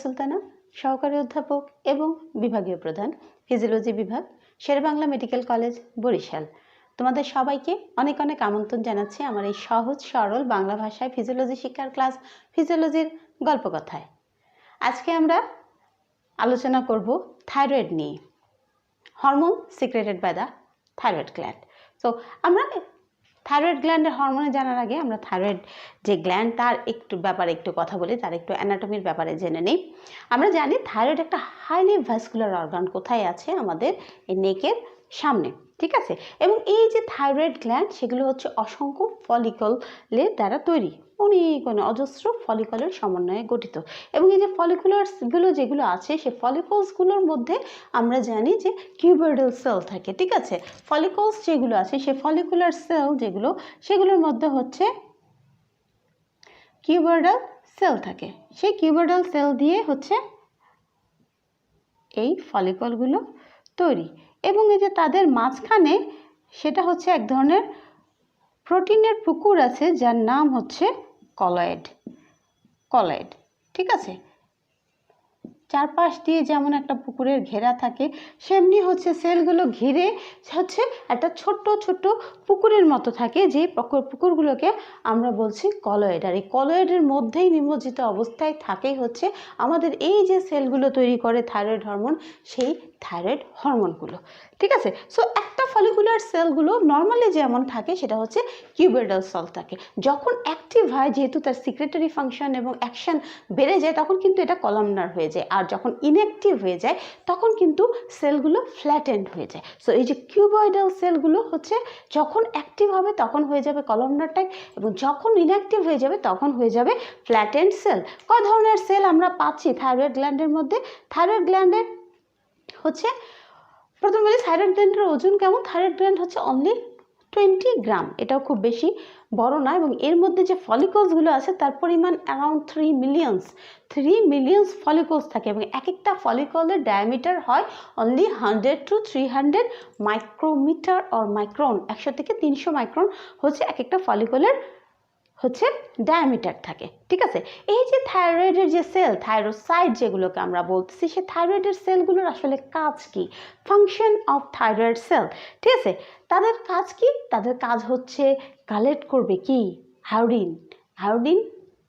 সুলতানা, সহকারী অধ্যাপক এবং বিভাগীয় প্রধান, ফিজিওলজি বিভাগ, শেরেবাংলা মেডিকেল কলেজ, বরিশাল। তোমাদের সবাইকে অনেক অনেক আমন্ত্রণ জানাচ্ছি আমার এই সহজ সরল বাংলা ভাষায় ফিজিওলজি শিক্ষার ক্লাস ফিজিওলজির গল্পকথায়। আজকে আমরা আলোচনা করব থাইরয়েড নিয়ে, hormone secreted by the thyroid gland. So আমরা থাইরয়েড গ্ল্যান্ডের হরমোনে জানার আগে আমরা থাইরয়েড যে গ্ল্যান্ড তার ব্যাপারে একটু কথা বলি, তার একটু অ্যানাটমির ব্যাপারে জেনে নিই। আমরা জানি থাইরয়েড একটা হাইলি ভাস্কুলার অর্গান, কোথায় আছে? আমাদের এই নেকের সামনে, ঠিক আছে। এবং এই যে থাইরয়েড গ্ল্যান্ড সেগুলো হচ্ছে অসংখ্য ফলিকলের দ্বারা তৈরি, অনেক অজস্র ফলিকলের সমন্বয়ে গঠিত। এবং এই যে ফলিকুলারসগুলো যেগুলো আছে সেই ফলিকলসগুলোর মধ্যে আমরা জানি যে কিউবয়েডাল সেল থাকে, ঠিক আছে। ফলিকলস যেগুলো আছে সেই ফলিকুলার সেল যেগুলো, সেগুলোর মধ্যে হচ্ছে কিউবয়েডাল সেল থাকে। সেই কিউবয়েডাল সেল দিয়ে হচ্ছে এই ফলিকলগুলো তৈরি। এবং এই যে তাদের মাঝখানে সেটা হচ্ছে এক ধরনের প্রোটিনের পুকুর আছে যার নাম হচ্ছে কলয়েড, ঠিক আছে। চারপাশ দিয়ে যেমন একটা পুকুরের ঘেরা থাকে, সেমনি হচ্ছে সেলগুলো ঘিরে হচ্ছে একটা ছোট্ট ছোট্ট পুকুরের মতো থাকে, যে পুকুরগুলোকে আমরা বলছি কলয়েড। আর এই কলয়েডের মধ্যেই নিমজ্জিত অবস্থায় থাকেই হচ্ছে আমাদের এই যে সেলগুলো তৈরি করে থাইরয়েড হরমোন, সেই থাইরয়েড হরমোনগুলো, ঠিক আছে। সো একটা ফলিকুলার সেলগুলো নর্মালি যেমন থাকে সেটা হচ্ছে কিউবয়েডাল সেল থাকে। যখন অ্যাক্টিভ হয়, যেহেতু তার সিক্রেটরি ফাংশন এবং অ্যাকশন বেড়ে যায়, তখন কিন্তু এটা কলামনার হয়ে যায়। আর যখন ইনঅ্যাক্টিভ হয়ে যায় তখন কিন্তু সেলগুলো ফ্ল্যাটেন্ড হয়ে যায়। সো এই যে কিউবয়েডাল সেলগুলো হচ্ছে যখন অ্যাক্টিভ হবে তখন হয়ে যাবে কলামনার টাইপ, এবং যখন ইনঅ্যাক্টিভ হয়ে যাবে তখন হয়ে যাবে ফ্ল্যাটেন্ড সেল। কয় ধরনের সেল আমরা পাচ্ছি থাইরয়েড গ্ল্যান্ডের মধ্যে? থাইরয়েড গ্ল্যান্ডের হচ্ছে, প্রথম বলি থাইরয়েড গ্ল্যান্ডের ওজন কেমন। থাইরয়েড গ্ল্যান্ড হচ্ছে অনলি 20 গ্রাম, এটাও খুব বেশি বড় না। এবং এর মধ্যে যে ফলিকলসগুলো আছে তার পরিমাণ অ্যারাউন্ড 3 মিলিয়নস ফলিকলস থাকে। এবং এক একটা ফলিকলের ডায়ামিটার হয় only 100 to 300 micrometre or micron, 100 থেকে 300 মাইক্রন হচ্ছে এক একটা ফলিকলের হচ্ছে ডায়ামিটার থাকে, ঠিক আছে। এই যে থাইরয়েডের যে সেল, থাইরোসাইট যেগুলোকে আমরা বলতেছি, সে থাইরয়েডের সেলগুলোর আসলে কাজ কি? ফাংশন অফ থাইরয়েড সেল, ঠিক আছে। তাদের কাজ কি? তাদের কাজ হচ্ছে কালেক্ট করবে কি? আয়োডিন।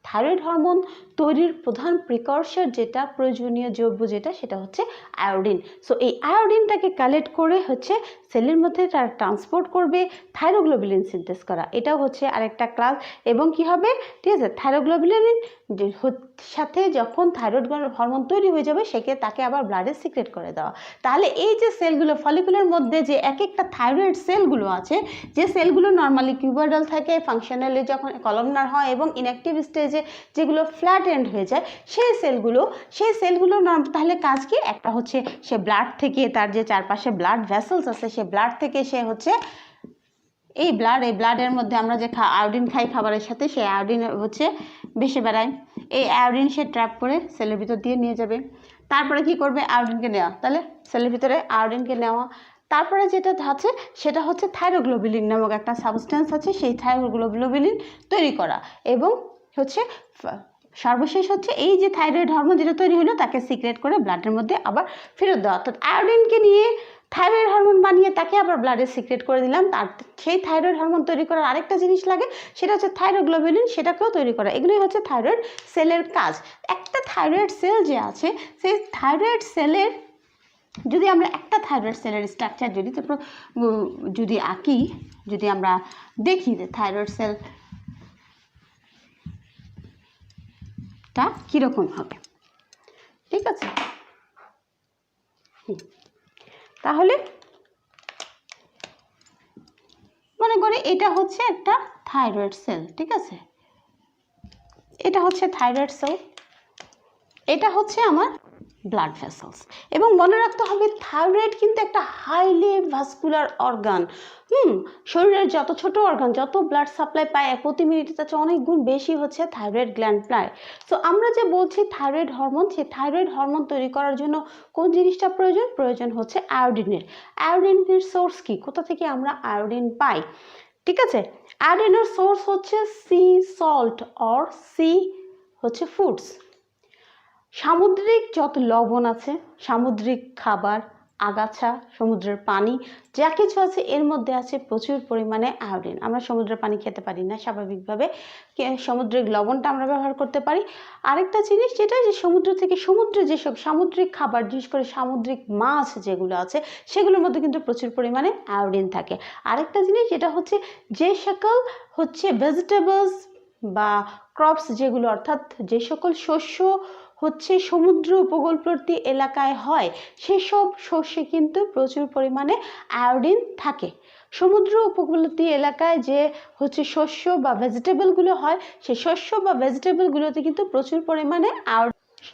থাইরয়েড হরমোন তৈরির প্রধান প্রিকর্সর যেটা, প্রয়োজনীয় দ্রব্য যেটা, সেটা হচ্ছে আয়োডিন। সো এই আয়োডিনটাকে কালেক্ট করে হচ্ছে সেলের মধ্যে তারা ট্রান্সপোর্ট করবে থাইরোগ্লোবুলিন সিনথেস করা, এটাও হচ্ছে আরেকটা ক্লাস। এবং কি হবে, ঠিক আছে, থাইরোগ্লোবুলিন সাথে যখন থাইরয়েড হরমোন তৈরি হয়ে যাবে তাকে আবার ব্লাডে সিক্রেট করে দেওয়া। তাহলে এই যে সেলগুলো ফলিকুলের মধ্যে যে এক একটা থাইরয়েড সেলগুলো আছে, যে সেলগুলো নর্মালি কিউবয়েডাল থাকে, ফাংশনালি যখন কলামনার হয় এবং ইনঅ্যাক্টিভ স্টেজে যেগুলো ফ্ল্যাট এন্ড হয়ে যায়, সেই সেলগুলো তাহলে কাজ কি? একটা হচ্ছে সে ব্লাড থেকে, তার যে চারপাশে ব্লাড ভেসেলস আছে, সে ব্লাড থেকে সে হচ্ছে এই ব্লাডের মধ্যে আমরা যে আয়োডিন খাই খাবারের সাথে, সেই আয়োডিন হচ্ছে ভেসে বেড়ায়। এই আয়োডিন সে ট্র্যাপ করে সেলের ভিতর দিয়ে নিয়ে যাবে। তারপরে কি করবে? আয়োডিনকে নেওয়া, তাহলে সেলের ভিতরে আয়োডিনকে নেওয়া। তারপরে যেটা আছে সেটা হচ্ছে থাইরোগ্লোবুলিন নামক একটা সাবস্টেন্স আছে, সেই থাইরোগ্লোবুলিন তৈরি করা। এবং হচ্ছে সর্বশেষ হচ্ছে এই যে থাইরয়েড হরমোন যেটা তৈরি হলো তাকে সিক্রেট করে ব্লাডের মধ্যে আবার ফেরত দেওয়া। অর্থাৎ আয়োডিনকে নিয়ে থাইরয়েড হরমোন বানিয়ে তাকে আবার ব্লাডে সিক্রেট করে দিলাম। তার সেই থাইরয়েড হরমোন তৈরি করার আরেকটা জিনিস লাগে, সেটা হচ্ছে থাইরোগ্লোবুলিন, সেটাকেও তৈরি করা। এগুলোই হচ্ছে থাইরয়েড সেলের কাজ। একটা থাইরয়েড সেল যে আছে, সেই থাইরয়েড সেলের যদি আমরা একটা থাইরয়েড সেলের স্ট্রাকচার যদি আঁকি, যদি আমরা দেখি যে থাইরয়েড সেলটা কীরকম হবে, ঠিক আছে। তাহলে মনে করি এটা হচ্ছে একটা থাইরয়েড সেল, ঠিক আছে। এটা হচ্ছে থাইরয়েড সেল, এটা হচ্ছে আমার ব্লাড ভেসেলস। এবং মনে রাখতে হবে থাইরয়েড কিন্তু একটা হাইলি ভাস্কুলার অর্গান। শরীরের যত ছোট অর্গান, যত ব্লাড সাপ্লাই পায় প্রতি মিনিটে, তার চেয়ে অনেক গুণ বেশি হচ্ছে থাইরয়েড গ্ল্যান্ড পায়। সো আমরা যে বলছি থাইরয়েড হরমোন, সেই থাইরয়েড হরমোন তৈরি করার জন্য কোন জিনিসটা প্রয়োজন হচ্ছে আয়োডিনের। আয়োডিনের সোর্স কি? কোথা থেকে আমরা আয়োডিন পাই? ঠিক আছে, আয়োডিনের সোর্স হচ্ছে সি সল্ট অর সি হচ্ছে ফুডস। সামুদ্রিক যত লবণ আছে, সামুদ্রিক খাবার, আগাছা, সমুদ্রের পানি যা কিছু আছে এর মধ্যে আছে প্রচুর পরিমাণে আয়োডিন। আমরা সমুদ্রের পানি খেতে পারি না স্বাভাবিকভাবে, সামুদ্রিক লবণটা আমরা ব্যবহার করতে পারি। আরেকটা জিনিস যেটা, যে সমুদ্র থেকে সমুদ্রে যেসব সামুদ্রিক খাবার, বিশেষ করে সামুদ্রিক মাছ যেগুলো আছে সেগুলোর মধ্যে কিন্তু প্রচুর পরিমাণে আয়োডিন থাকে। আরেকটা জিনিস যেটা হচ্ছে, যে সকল হচ্ছে ভেজিটেবলস বা ক্রপস যেগুলো, অর্থাৎ যে সকল শস্য হচ্ছে সমুদ্র উপকূলবর্তী এলাকায় হয় সেসব শস্যে কিন্তু প্রচুর পরিমাণে আয়োডিন থাকে। সমুদ্র উপকূলবর্তী এলাকায় যে হচ্ছে শস্য বা ভেজিটেবলগুলো হয় সেই শস্য বা ভেজিটেবলগুলোতে কিন্তু প্রচুর পরিমাণে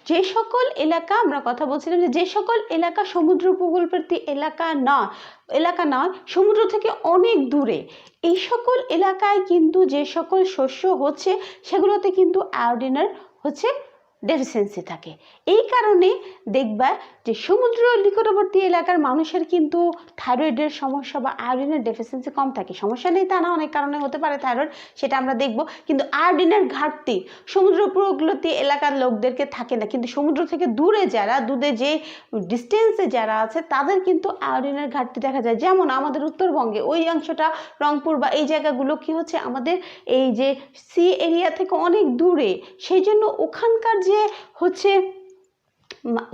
যে সকল এলাকা, আমরা কথা বলছিলাম যে সকল এলাকা সমুদ্র উপকূলবর্তী এলাকা নয়, সমুদ্র থেকে অনেক দূরে, এই সকল এলাকায় কিন্তু যে সকল শস্য হচ্ছে সেগুলোতে কিন্তু আয়োডিনের হচ্ছে ডেফিসিয়েন্সি থাকে। এই কারণে দেখবা যে সমুদ্র নিকটবর্তী এলাকার মানুষের কিন্তু থাইরয়েডের সমস্যা বা আয়োডিনের ডেফিসিয়েন্সি কম থাকে। সমস্যা নেই তা না, অনেক কারণে হতে পারে থাইরয়েড, সেটা আমরা দেখব। কিন্তু আয়োডিনের ঘাটতি সমুদ্র উপকূলবর্তী এলাকার লোকদেরকে থাকে না, কিন্তু সমুদ্র থেকে দূরে যারা, দূরে যে ডিস্টেন্সে যারা আছে তাদের কিন্তু আয়োডিনের ঘাটতি দেখা যায়। যেমন আমাদের উত্তরবঙ্গে ওই অংশটা, রংপুর বা এই জায়গাগুলো কি হচ্ছে, আমাদের এই যে সি এরিয়া থেকে অনেক দূরে, সেই জন্য ওখানকার যে হচ্ছে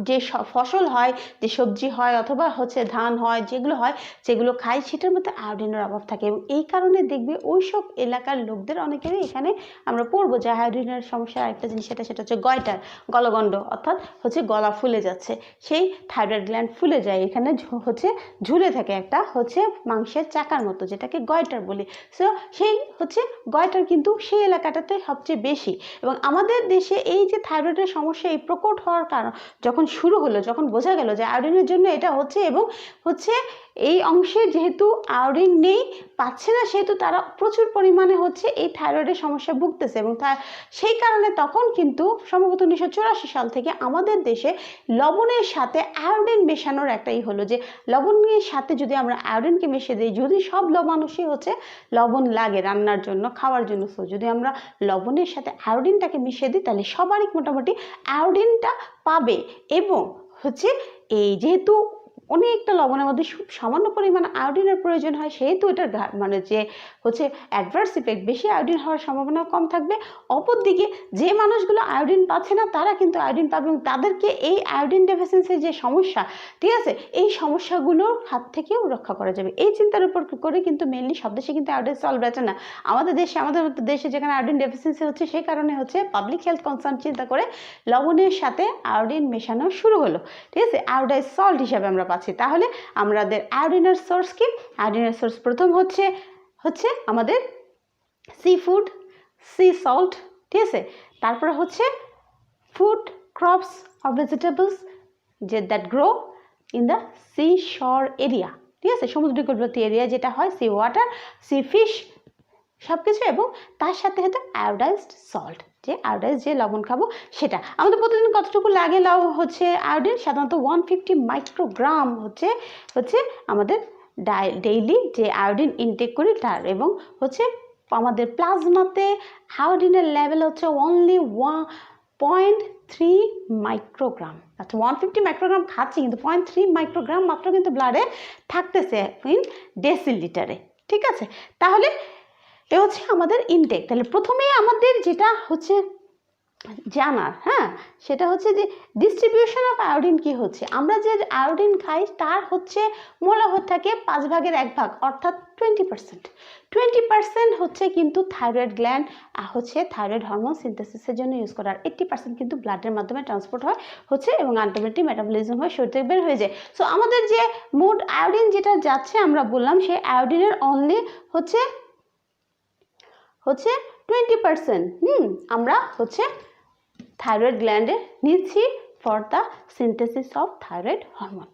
যে ফসল হয়, যে সবজি হয় অথবা হচ্ছে ধান হয়, যেগুলো হয় যেগুলো খাই, সেটার মধ্যে আয়োডিনের অভাব থাকে। এবং এই কারণে দেখবে ওই সব এলাকার লোকদের অনেকেরই এখানে আমরা পড়বো যে আয়োডিনের সমস্যা। আরেকটা জিনিস সেটা হচ্ছে গয়টার, গলগণ্ড, অর্থাৎ হচ্ছে গলা ফুলে যাচ্ছে, সেই থাইরয়েড গ্ল্যান্ড ফুলে যায়, এখানে হচ্ছে ঝুলে থাকে একটা হচ্ছে মাংসের চাকার মতো, যেটাকে গয়টার বলি। সো সেই হচ্ছে গয়টার কিন্তু সেই এলাকাটাতে সবচেয়ে বেশি। এবং আমাদের দেশে এই যে থাইরয়েডের সমস্যা এই প্রকট হওয়ার কারণ যখন শুরু হলো, যখন বোঝা গেল যে আয়োডিনের জন্য এটা হচ্ছে, এবং হচ্ছে এই অংশে যেহেতু আয়োডিন নেই, পাচ্ছে না, সেহেতু তারা প্রচুর পরিমাণে হচ্ছে এই থাইরয়েডের সমস্যা ভুগতেছে। এবং সেই কারণে তখন কিন্তু সম্ভবত 1984 সাল থেকে আমাদের দেশে লবণের সাথে আয়োডিন মেশানোর একটাই হলো, যে লবণের সাথে যদি আমরা আয়োডিনকে মিশিয়ে দিই, যদি সব মানুষই হচ্ছে লবণ লাগে রান্নার জন্য, খাওয়ার জন্য, সো যদি আমরা লবণের সাথে আয়োডিনটাকে মিশিয়ে দিই তাহলে সবারই মোটামুটি আয়োডিনটা পাবে। এবং হচ্ছে এই যেহেতু অনেকটা লবণের মধ্যে খুব সামান্য পরিমাণ আয়োডিনের প্রয়োজন হয়, সেহেতু এটার মানে যে হচ্ছে অ্যাডভার্স ইফেক্ট, বেশি আয়োডিন হওয়ার সম্ভাবনাও কম থাকবে। অপরদিকে যে মানুষগুলো আয়োডিন পাচ্ছে না তারা কিন্তু আয়োডিন পাবে, এবং তাদেরকে এই আয়োডিন ডেফিসিয়েন্সির যে সমস্যা, ঠিক আছে, এই সমস্যাগুলোর হাত থেকেও রক্ষা করা যাবে। এই চিন্তার উপর করে কিন্তু মেনলি সব দেশে কিন্তু আয়োডিন সলভ আছে না। আমাদের দেশে যেখানে আয়োডিন ডেফিসিয়েন্সি হচ্ছে, সেই কারণে হচ্ছে পাবলিক হেলথ কনসার্ন চিন্তা করে লবণের সাথে আয়োডিন মেশানো শুরু হলো, ঠিক আছে, আয়োডাইজ সল্ট হিসাবে আমরা পাচ্ছি। তাহলে আমাদের আয়োডিনের সোর্স কি? আয়োডিনের সোর্স প্রথম হচ্ছে আমাদের সি ফুড, সি সল্ট, ঠিক আছে। তারপরে হচ্ছে food crops or vegetables that grow in the sea শোর এরিয়া, ঠিক আছে, সমুদ্র উপকূলবর্তী এরিয়া যেটা হয়, সি ওয়াটার, সি ফিশ, সব কিছু। এবং তার সাথে সাথে আয়োডাইজড সল্ট, যে আয়োডাইজ যে লবণ খাবো সেটা। আমাদের প্রতিদিন কতটুকু লাগে হচ্ছে আয়োডিন? সাধারণত 150 মাইক্রোগ্রাম হচ্ছে আমাদের ডেইলি যে আয়োডিন ইনটেক করি তার। এবং হচ্ছে আমাদের প্লাজমাতে আয়োডিনের লেভেল হচ্ছে অনলি 0.3 মাইক্রোগ্রাম। আচ্ছা, 150 মাইক্রোগ্রাম খাচ্ছি, কিন্তু 0.3 মাইক্রোগ্রাম মাত্র কিন্তু ব্লাডে থাকতেছে ইন ডেসিলিটারে, ঠিক আছে। তাহলে এ হচ্ছে আমাদের ইনটেক। তাহলে প্রথমেই আমাদের যেটা হচ্ছে জানার, হ্যাঁ, সেটা হচ্ছে যে ডিস্ট্রিবিউশন অফ আয়োডিন কি হচ্ছে। আমরা যে আয়োডিন খাই তার হচ্ছে মূলভাগ থাকে 5 ভাগের 1 ভাগ, অর্থাৎ 20% হচ্ছে কিন্তু থাইরয়েড গ্ল্যান্ড হচ্ছে থাইরয়েড হরমোন সিনথেসিসের জন্য ইউজ করা, আর 80% কিন্তু ব্লাডের মাধ্যমে ট্রান্সপোর্ট হয় হচ্ছে, এবং আলটিমেটলি মেটাবলিজম হয়ে শরীর থেকে বের হয়ে যায়। সো আমাদের যে মোট আয়োডিন যেটা যাচ্ছে, আমরা বললাম সেই আয়োডিনের অনলি হচ্ছে 20% আমরা হচ্ছে থাইরয়েড গ্ল্যান্ডে নিচ্ছি for the synthesis of thyroid hormone.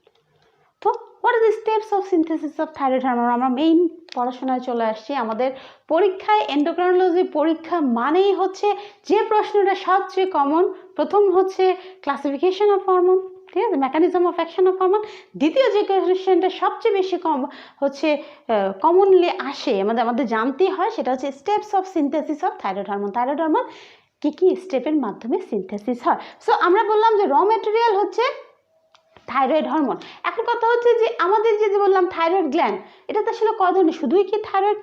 তো what are the steps of synthesis of thyroid hormone? আমরা মেইন পড়াশোনায় চলে আসছি। আমাদের পরীক্ষায় এন্ডোক্রাইনোলজি পরীক্ষা মানেই হচ্ছে যে প্রশ্নটা সবচেয়ে কমন, প্রথম হচ্ছে ক্লাসিফিকেশন অফ হরমোন, ঠিক আছে, mechanism of action of hormone. দ্বিতীয় যে কোয়েশ্চেনটা সবচেয়ে বেশি কমনলি আসে, আমাদের জানতেই হয়, সেটা হচ্ছে steps of synthesis of thyroid hormone. Thyroid hormone কী স্টেপের মাধ্যমে সিনথেসিস হয়। সো আমরা বললাম যে র ম্যাটেরিয়াল হচ্ছে থাইরয়েড হরমোন। এখন কথা হচ্ছে যে আমাদের যে বললাম থাইরয়েড গ্ল্যান্ড, এটা তো আসলে কয় ধরনের, শুধুই কি থাইরয়েড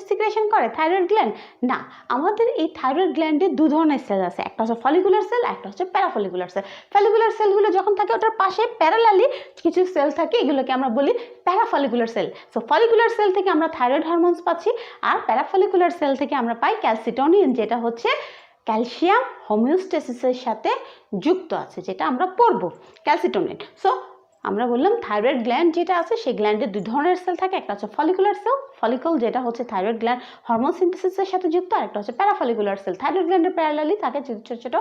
সিক্রেশন করে থাইরয়েড গ্ল্যান্ড? না, আমাদের এই থাইরয়েড গ্ল্যান্ডে দু ধরনের সেল আছে, একটা হচ্ছে ফলিকুলার সেল, একটা হচ্ছে প্যারাফলিকুলার সেল। ফলিকুলার সেলগুলো যখন থাকে ওটার পাশে প্যারালালি কিছু সেল থাকে, এগুলোকে আমরা বলি প্যারাফলিকুলার সেল। সো ফলিকুলার সেল থেকে আমরা থাইরয়েড হরমোনস পাচ্ছি, আর প্যারাফলিকুলার সেল থেকে আমরা পাই ক্যালসিটোনিন, যেটা হচ্ছে ক্যালসিয়াম হোমিওস্টেসিসের সাথে যুক্ত আছে, যেটা আমরা পড়ব ক্যালসিটোনিন। সো আমরা বললাম থাইরয়েড গ্ল্যান্ড যেটা আছে সেই গ্ল্যান্ডে দুই ধরনের সেল থাকে, একটা হচ্ছে ফলিকুলার সেল, ফলিকল যেটা হচ্ছে থাইরয়েড গ্ল্যান্ড হরমোন সিনথেসিসের সাথে যুক্ত, আর একটা হচ্ছে প্যারাফলিকুলার সেল। থাইরয়েড গ্ল্যান্ডের প্যারালালি থাকে ছোট ছোট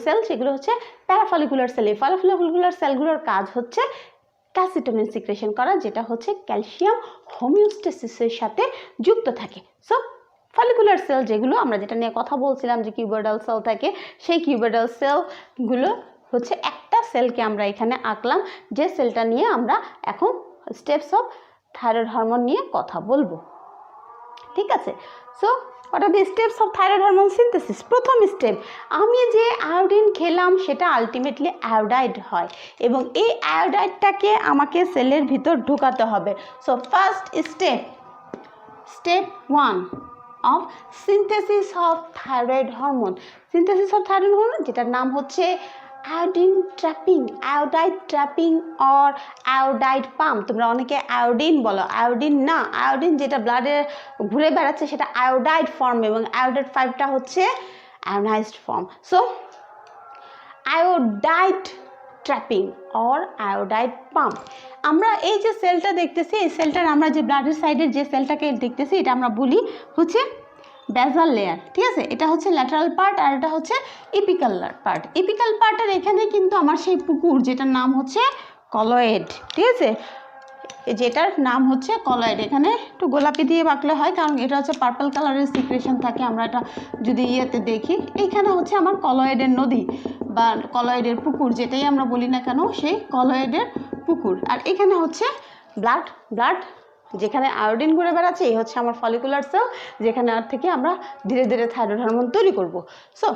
সেল, সেগুলো হচ্ছে প্যারাফলিকুলার সেল। এই প্যারাফলিকুলার সেলগুলোর কাজ হচ্ছে ক্যালসিটোনিন সিক্রেশন করা, যেটা হচ্ছে ক্যালসিয়াম হোমিওস্টেসিসের সাথে যুক্ত থাকে। সো ফলিকুলার সেল যেগুলো আমরা যেটা নিয়ে কথা বলছিলাম যে কিউবয়েডাল সেল থাকে, সেই কিউবয়েডাল সেলগুলো হচ্ছে একটা সেলকে আমরা এখানে আঁকলাম, যে সেলটা নিয়ে আমরা এখন স্টেপস অফ থাইরয়েড হরমোন নিয়ে কথা বলবো। ঠিক আছে, so what are the steps of thyroid hormone synthesis? প্রথম স্টেপ, আমি যে আয়োডিন খেলাম সেটা আলটিমেটলি আয়োডাইড হয়, এবং এই আয়োডাইডটাকে আমাকে সেলের ভিতর ঢুকাতে হবে। So first step 1 of synthesis of thyroid hormone, synthesis of thyroid hormone যেটার নাম হচ্ছে iodine trapping, iodide trapping or iodide pump. তোমরা অনেকে আয়োডিন বলো, আয়োডিন না, আয়োডিন যেটা ব্লাডে ঘুরে বেড়াচ্ছে সেটা আয়োডাইড ফর্ম, এবং আয়োডাইড 5টা হচ্ছে ionised form. So iodide trapping or iodide pump. আমরা এই যে সেলটা দেখতেছি, এই সেলটার আমরা যে ব্লাডের সাইডের যে সেলটাকে দেখতেছি এটা আমরা বলি হচ্ছে বেজাল লেয়ার। ঠিক আছে, এটা হচ্ছে ল্যাটারাল পার্ট, আর এটা হচ্ছে ইপিক্যাল পার্ট। ইপিক্যাল পার্টের এখানে কিন্তু আমার সেই পুকুর যেটার নাম হচ্ছে কলয়েড। ঠিক আছে, যেটার নাম হচ্ছে কলয়েড, এখানে একটু গোলাপি দিয়ে বাঁকলে হয় কারণ এটা হচ্ছে পার্পল কালারের সিক্রেশন থাকে। আমরা এটা যদি ইয়েতে দেখি, এইখানে হচ্ছে আমার কলয়েডের নদী বা কলয়েডের পুকুর, যেটাই আমরা বলি না কেন, সেই কলয়েডের পুকুর। আর এখানে হচ্ছে ব্লাড যেখানে আয়োডিন ঘুরে বেড়াচ্ছে, এই হচ্ছে আমার ফলিকুলার সেল, যেখানে থেকে আমরা ধীরে ধীরে থাইরয়েড হরমোন তৈরি করব। সো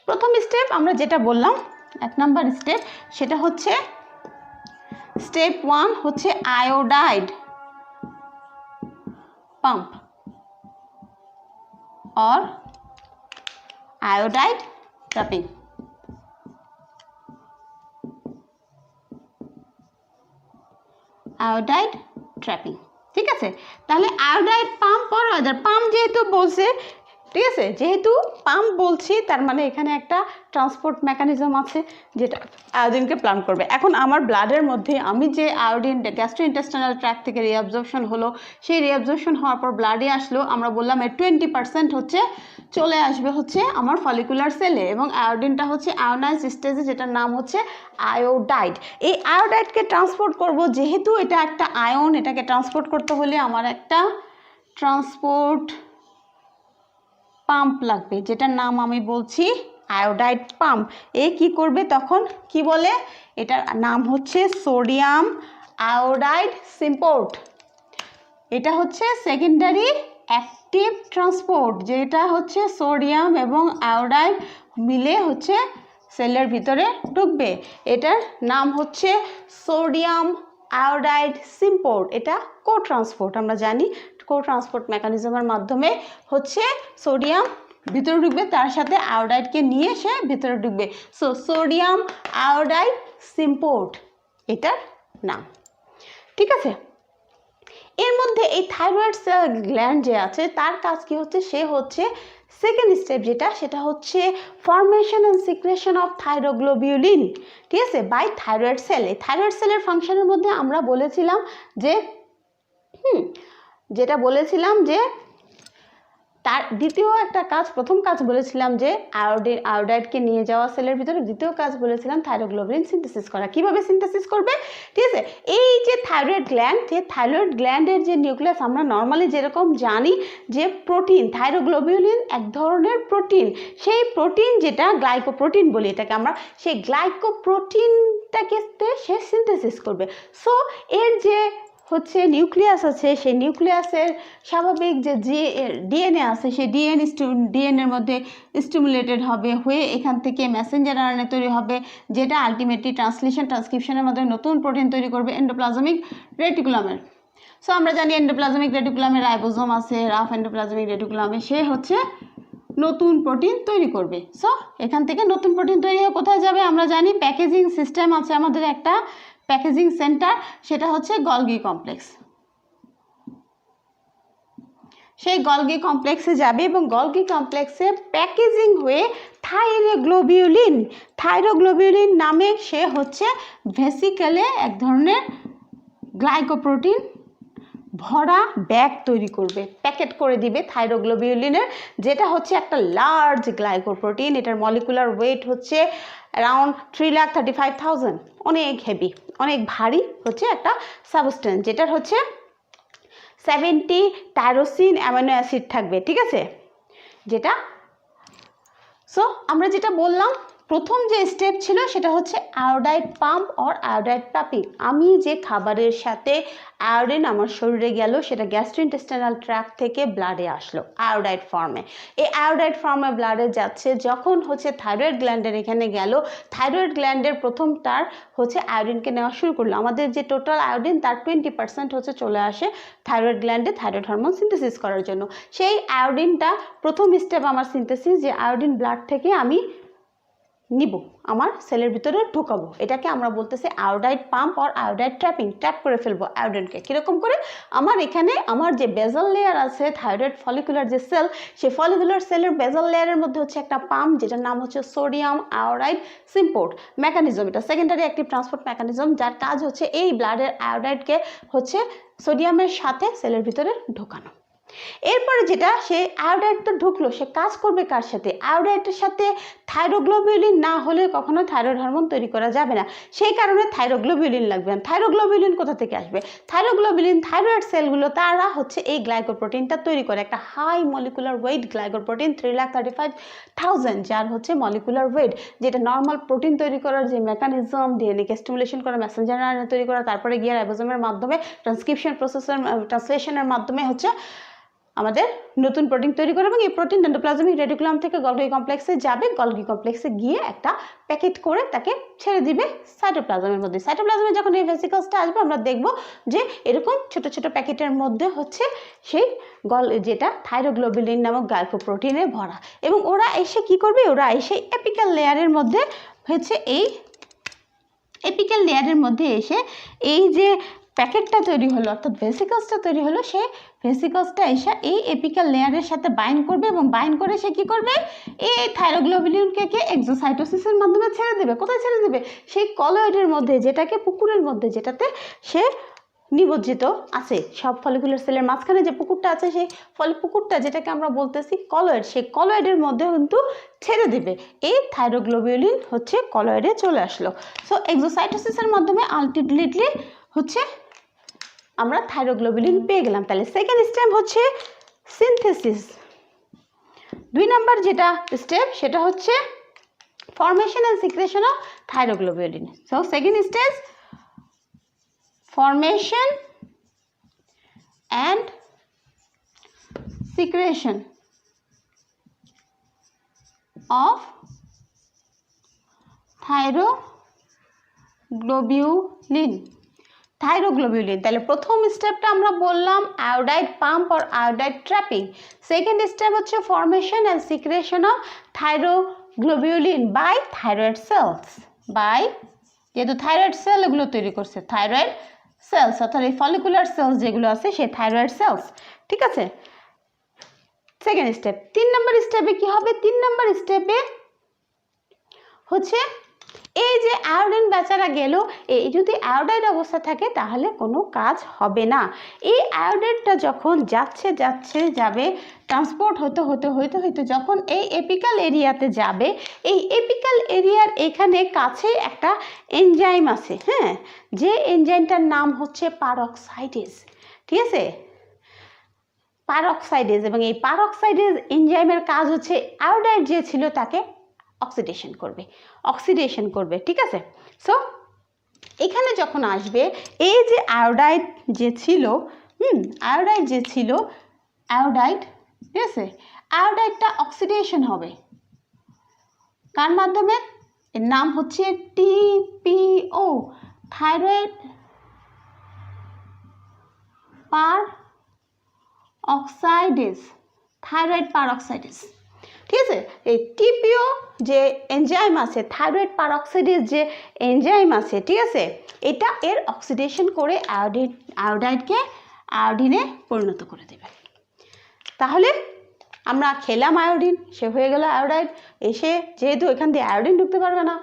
প্রথম স্টেপ আমরা যেটা বললাম, 1 নাম্বার স্টেপ, সেটা হচ্ছে স্টেপ 1 হচ্ছে iodide pump or iodide trapping। Iodide trapping. ঠিক আছে, তাহলে iodide pump or other pump যেহেতু বলছে, ঠিক আছে, যেহেতু পাম্প বলছি তার মানে এখানে একটা ট্রান্সপোর্ট মেকানিজম আছে যেটা আয়োডিনকে প্লাম্প করবে। এখন আমার ব্লাডের মধ্যে আমি যে আয়োডিন গ্যাস্ট্রোইন্টেস্টাইনাল ট্র্যাক্ট থেকে রিঅ্যাবজর্পশন হলো, সেই রিঅ্যাবজর্পশন হওয়ার পর ব্লাডে আসলো, আমরা বললাম এর 20% হচ্ছে চলে আসবে হচ্ছে আমার ফলিকুলার সেলে, এবং আয়োডিনটা হচ্ছে আয়োনাইজড স্টেজে, যেটার নাম হচ্ছে আয়োডাইড। এই আয়োডাইডকে ট্রান্সপোর্ট করব, যেহেতু এটা একটা আয়ন, এটাকে ট্রান্সপোর্ট করতে হলে আমার একটা ট্রান্সপোর্ট পাম্প লাগবে, যেটার নাম আমি বলছি আয়োডাইড পাম্প। এ কি করবে তখন, কি বলে, এটার নাম হচ্ছে সোডিয়াম আয়োডাইড সিম্পোর্ট। এটা হচ্ছে সেকেন্ডারি অ্যাক্টিভ ট্রান্সপোর্ট, যেটা হচ্ছে সোডিয়াম এবং আয়োডাইড মিলে হচ্ছে সেলের ভিতরে ঢুকবে। এটার নাম হচ্ছে সোডিয়াম আয়োডাইড সিম্পোর্ট। এটা কো ট্রান্সপোর্ট, আমরা জানি কো ট্রান্সপোর্ট মেকানিজমের মাধ্যমে হচ্ছে সোডিয়াম ভিতরে ঢুকবে, তার সাথে আয়োডাইডকে নিয়ে সে ভিতরে ঢুকবে। সো সোডিয়াম আয়োডাইড সিম্পোর্ট এটার নাম। ঠিক আছে, এর মধ্যে এই থাইরয়েড সেল গ্ল্যান্ড যে আছে তার কাজ কি হচ্ছে, সে হচ্ছে সেকেন্ড স্টেপ যেটা, সেটা হচ্ছে formation and secretion of thyroglobulin. ঠিক আছে, বাই থাইরয়েড সেল। এই থাইরয়েড সেলের ফাংশনের মধ্যে আমরা বলেছিলাম যে যেটা বলেছিলাম যে তার দ্বিতীয় একটা কাজ, প্রথম কাজ বলেছিলাম যে আয়োডাইডকে নিয়ে যাওয়া সেলের ভিতরে, দ্বিতীয় কাজ বলেছিলাম থাইরোগ্লোবিউলিন সিনথেসিস করা। কিভাবে সিনথেসিস করবে, ঠিক আছে, এই যে থাইরয়েড গ্ল্যান্ড, যে থাইরয়েড গ্ল্যান্ডের যে নিউক্লিয়াস, আমরা নর্মালি যেরকম জানি যে প্রোটিন, থাইরোগ্লোবিউলিন এক ধরনের প্রোটিন, সেই প্রোটিন যেটা গ্লাইকোপ্রোটিন বলি এটাকে আমরা, সেই গ্লাইকোপ্রোটিনটাকে সে সিনথেসিস করবে। সো এর যে হচ্ছে নিউক্লিয়াস আছে, সেই নিউক্লিয়াসের স্বাভাবিক যে ডিএনএ আছে সেই ডিএনএর মধ্যে স্টিমুলেটেড হবে, হয়ে এখান থেকে মেসেঞ্জার আরএনএ তৈরি হবে, যেটা আলটিমেটলি ট্রান্সক্রিপশনের মাধ্যমে নতুন প্রোটিন তৈরি করবে এন্ডোপ্লাজমিক রেটিকুলামের। সো আমরা জানি এন্ডোপ্লাজমিক রেটিকুলামে রাইবোজোম আছে, রাফ এন্ডোপ্লাজমিক রেটিকুলামে সে হচ্ছে নতুন প্রোটিন তৈরি করবে। সো এখান থেকে নতুন প্রোটিন তৈরি হয়ে কোথায় যাবে? আমরা জানি প্যাকেজিং সিস্টেম আছে আমাদের একটা, প্যাকেজিং সেন্টার, সেটা হচ্ছে গলগি কমপ্লেক্স। সেই গলগি কমপ্লেক্সে যাবে এবং গলগি কমপ্লেক্সে প্যাকেজিং হয়ে থাইরোগ্লোবিউলিন নামে সে হচ্ছে ভেসিকেলে এক ধরনের গ্লাইকোপ্রোটিন ভরা ব্যাগ তৈরি করবে, প্যাকেট করে দিবে থাইরোগ্লোবিউলিনের, যেটা হচ্ছে একটা লার্জ গ্লাইকোপ্রোটিন। এটার মলিকুলার ওয়েট হচ্ছে অ্যারাউন্ড 3,35,000, অনেক হেভি, অনেক ভারী হচ্ছে একটা সাবস্টেন্স, যেটার হচ্ছে 70 টাইরোসিন অ্যামিনো অ্যাসিড থাকবে, ঠিক আছে? যেটা সো আমরা যেটা বললাম প্রথম যে স্টেপ ছিল সেটা হচ্ছে iodide pump or iodide tapping. আমি যে খাবারের সাথে আয়োডিন আমার শরীরে গেল সেটা গ্যাস্ট্রোইন্টেস্টাইনাল ট্র্যাক্ট থেকে ব্লাডে আসলো আয়োডাইড ফর্মে। এই আয়োডাইড ফর্মে ব্লাডে যাচ্ছে, যখন হচ্ছে থাইরয়েড গ্ল্যান্ডের এখানে গেল, থাইরয়েড গ্ল্যান্ডের প্রথম তার হচ্ছে আয়োডিনকে নেওয়া শুরু করলো। আমাদের যে টোটাল আয়োডিন তার 20% হচ্ছে চলে আসে থাইরয়েড গ্ল্যান্ডে থাইরয়েড হরমোন সিনথেসিস করার জন্য। সেই আয়োডিনটা প্রথম স্টেপ আমার সিনথেসিস, যে আয়োডিন ব্লাড থেকে আমি নিব, আমার সেলের ভিতরে ঢুকাবো, এটাকে আমরা বলতেছি iodide pump or iodide trapping. Trap করে ফেলবো আয়োডিনকে। কীরকম করে? আমার এখানে আমার যে বেজাল লেয়ার আছে থাইরয়েড ফলিকুলার যে সেল, সেই ফলিকুলার সেলের বেজাল লেয়ারের মধ্যে হচ্ছে একটা পাম্প, যেটার নাম হচ্ছে সোডিয়াম আয়োডাইড সিম্পোর্ট মেকানিজম। এটা সেকেন্ডারি অ্যাক্টিভ ট্রান্সপোর্ট মেকানিজম, যার কাজ হচ্ছে এই ব্লাডের আয়োডাইডকে হচ্ছে সোডিয়ামের সাথে সেলের ভিতরে ঢোকানো। এরপরে যেটা, সে আয়োডাইড তো ঢুকলো, সে কাজ করবে কার সাথে? আয়োডাইডের সাথে থাইরোগ্লোবিউলিন না হলে কখনো থাইরয়েড হরমোন তৈরি করা যাবে না, সেই কারণে থাইরোগ্লোবিউলিন লাগবে। থাইরোগ্লোবিউলিন কোথা থেকে আসবে? থাইরোগ্লোবিউলিন থাইরয়েড সেলগুলো তারা হচ্ছে এই গ্লাইকোপ্রোটিনটা তৈরি করে, একটা হাই মলিকুলার ওয়েট গ্লাইকোপ্রোটিন 3,35,000, যার হচ্ছে মলিকুলার ওয়েট, যেটা নর্মাল প্রোটিন তৈরি করার যে মেকানিজম, ডিএনএকে স্টিমুলেশন করা, মেসেঞ্জার আরএনএ তৈরি করা, তারপরে গিয়ে রাইবোজোমের মাধ্যমে ট্রান্সক্রিপশন প্রসেসের ট্রান্সলেশনের মাধ্যমে হচ্ছে আমাদের নতুন প্রোটিন তৈরি করে, এবং এই প্রোটিন এন্ডোপ্লাজমিক রেটিকুলাম থেকে গলগি কমপ্লেক্সে যাবে, গলগি কমপ্লেক্সে গিয়ে একটা প্যাকেট করে তাকে ছেড়ে দিবে সাইটোপ্লাজমের মধ্যে। সাইটোপ্লাজমে যখন এই ভেসিকলসটা আসবে আমরা দেখব যে এরকম ছোট ছোট প্যাকেটের মধ্যে হচ্ছে সেই যেটা থাইরোগ্লোবিউলিন নামক গ্লাইকোপ্রোটিনে ভরা, এবং ওরা এসে কি করবে? ওরা এসে এপিক্যাল লেয়ারের মধ্যে হচ্ছে এই এপিক্যাল লেয়ারের মধ্যে এসে এই যে প্যাকেটটা তৈরি হলো অর্থাৎ ভেসিকলসটা তৈরি হলো, সে ভেসিকলসটা এসে এই এপিক্যাল লেয়ারের সাথে বাইন্ড করবে, এবং বাইন্ড করে সে কি করবে? এই থাইরোগ্লোবিউলিনকে এক্সোসাইটোসিসের মাধ্যমে ছেড়ে দেবে। কোথায় ছেড়ে দেবে? সেই কলয়েডের মধ্যে, যেটাকে পুকুরের মধ্যে, যেটাতে সে নিমজ্জিত আছে। সব ফলিকুলার সেলের মাঝখানে যে পুকুরটা আছে, সেই পুকুরটা যেটাকে আমরা বলতেছি কলয়েড, সেই কলয়েডের মধ্যে কিন্তু ছেড়ে দিবে। এই থাইরোগ্লোবিউলিন হচ্ছে কলয়েডে চলে আসলো। সো এক্সোসাইটোসিসের মাধ্যমে আলটিমেটলি হচ্ছে আমরা থাইরোগ্লোবিউলিন পেয়ে গেলাম। তাহলে সেকেন্ড স্টেপ হচ্ছে সিনথেসিস। 2 নাম্বার যেটা স্টেপ সেটা হচ্ছে formation and secretion of thyroglobulin. So second stage formation and secretion of thyroglobulin. তাহলে প্রথম স্টেপটা আমরা বললাম iodide pump or iodide trapping. Second step হচ্ছে formation and secretion of thyroglobulin by thyroid cells, যেহেতু থাইরয়েড সেল এগুলো তৈরি করছে, থাইরয়েড সেলস অর্থাৎ এই ফলিকুলার সেলস যেগুলো আছে সেই থাইরয়েড সেলস, ঠিক আছে? Second step. 3 নম্বর স্টেপে কি হবে? 3 নম্বর স্টেপে হচ্ছে এই যে আয়োডিন বেচারা গেল, এই যদি আয়োডাইড অবস্থা থাকে তাহলে কোনো কাজ হবে না। এই আয়োডাইডটা যখন যাবে ট্রান্সপোর্ট হতে যখন এই এপিক্যাল এরিয়াতে যাবে, এই এপিক্যাল এরিয়ার এখানে কাছে একটা এনজাইম আছে, হ্যাঁ, যে এনজাইমটার নাম হচ্ছে পারঅক্সাইডেজ, ঠিক আছে? পারঅক্সাইডেজ, এবং এই পারঅক্সাইডেজ এনজাইমের কাজ হচ্ছে আয়োডাইড যে ছিল তাকে অক্সিডেশন করবে, ঠিক আছে? সো এখানে যখন আসবে এই যে আয়োডাইড যে ছিল আয়োডাইড যে ছিল আয়োডাইড, ঠিক আছে, আয়োডাইডটা অক্সিডেশন হবে কার মাধ্যমে? এর নাম হচ্ছে টিপিও, থাইরয়েড পার অক্সাইডেজ, থাইরয়েড পার অক্সাইডেজ, ঠিক আছে। এই টিপিও যে এনজাইম আছে, থাইরয়েড পার অক্সাইডেজ যে এনজাইম আছে, ঠিক আছে, এটা এর অক্সিডেশন করে আয়োডাইডকে আয়োডিনে পরিণত করে দেবে। তাহলে আমরা খেলাম আয়োডিন, সে হয়ে গেল আয়োডাইড। এসে যেহেতু এখান দিয়ে আয়োডিন ঢুকতে পারবে না,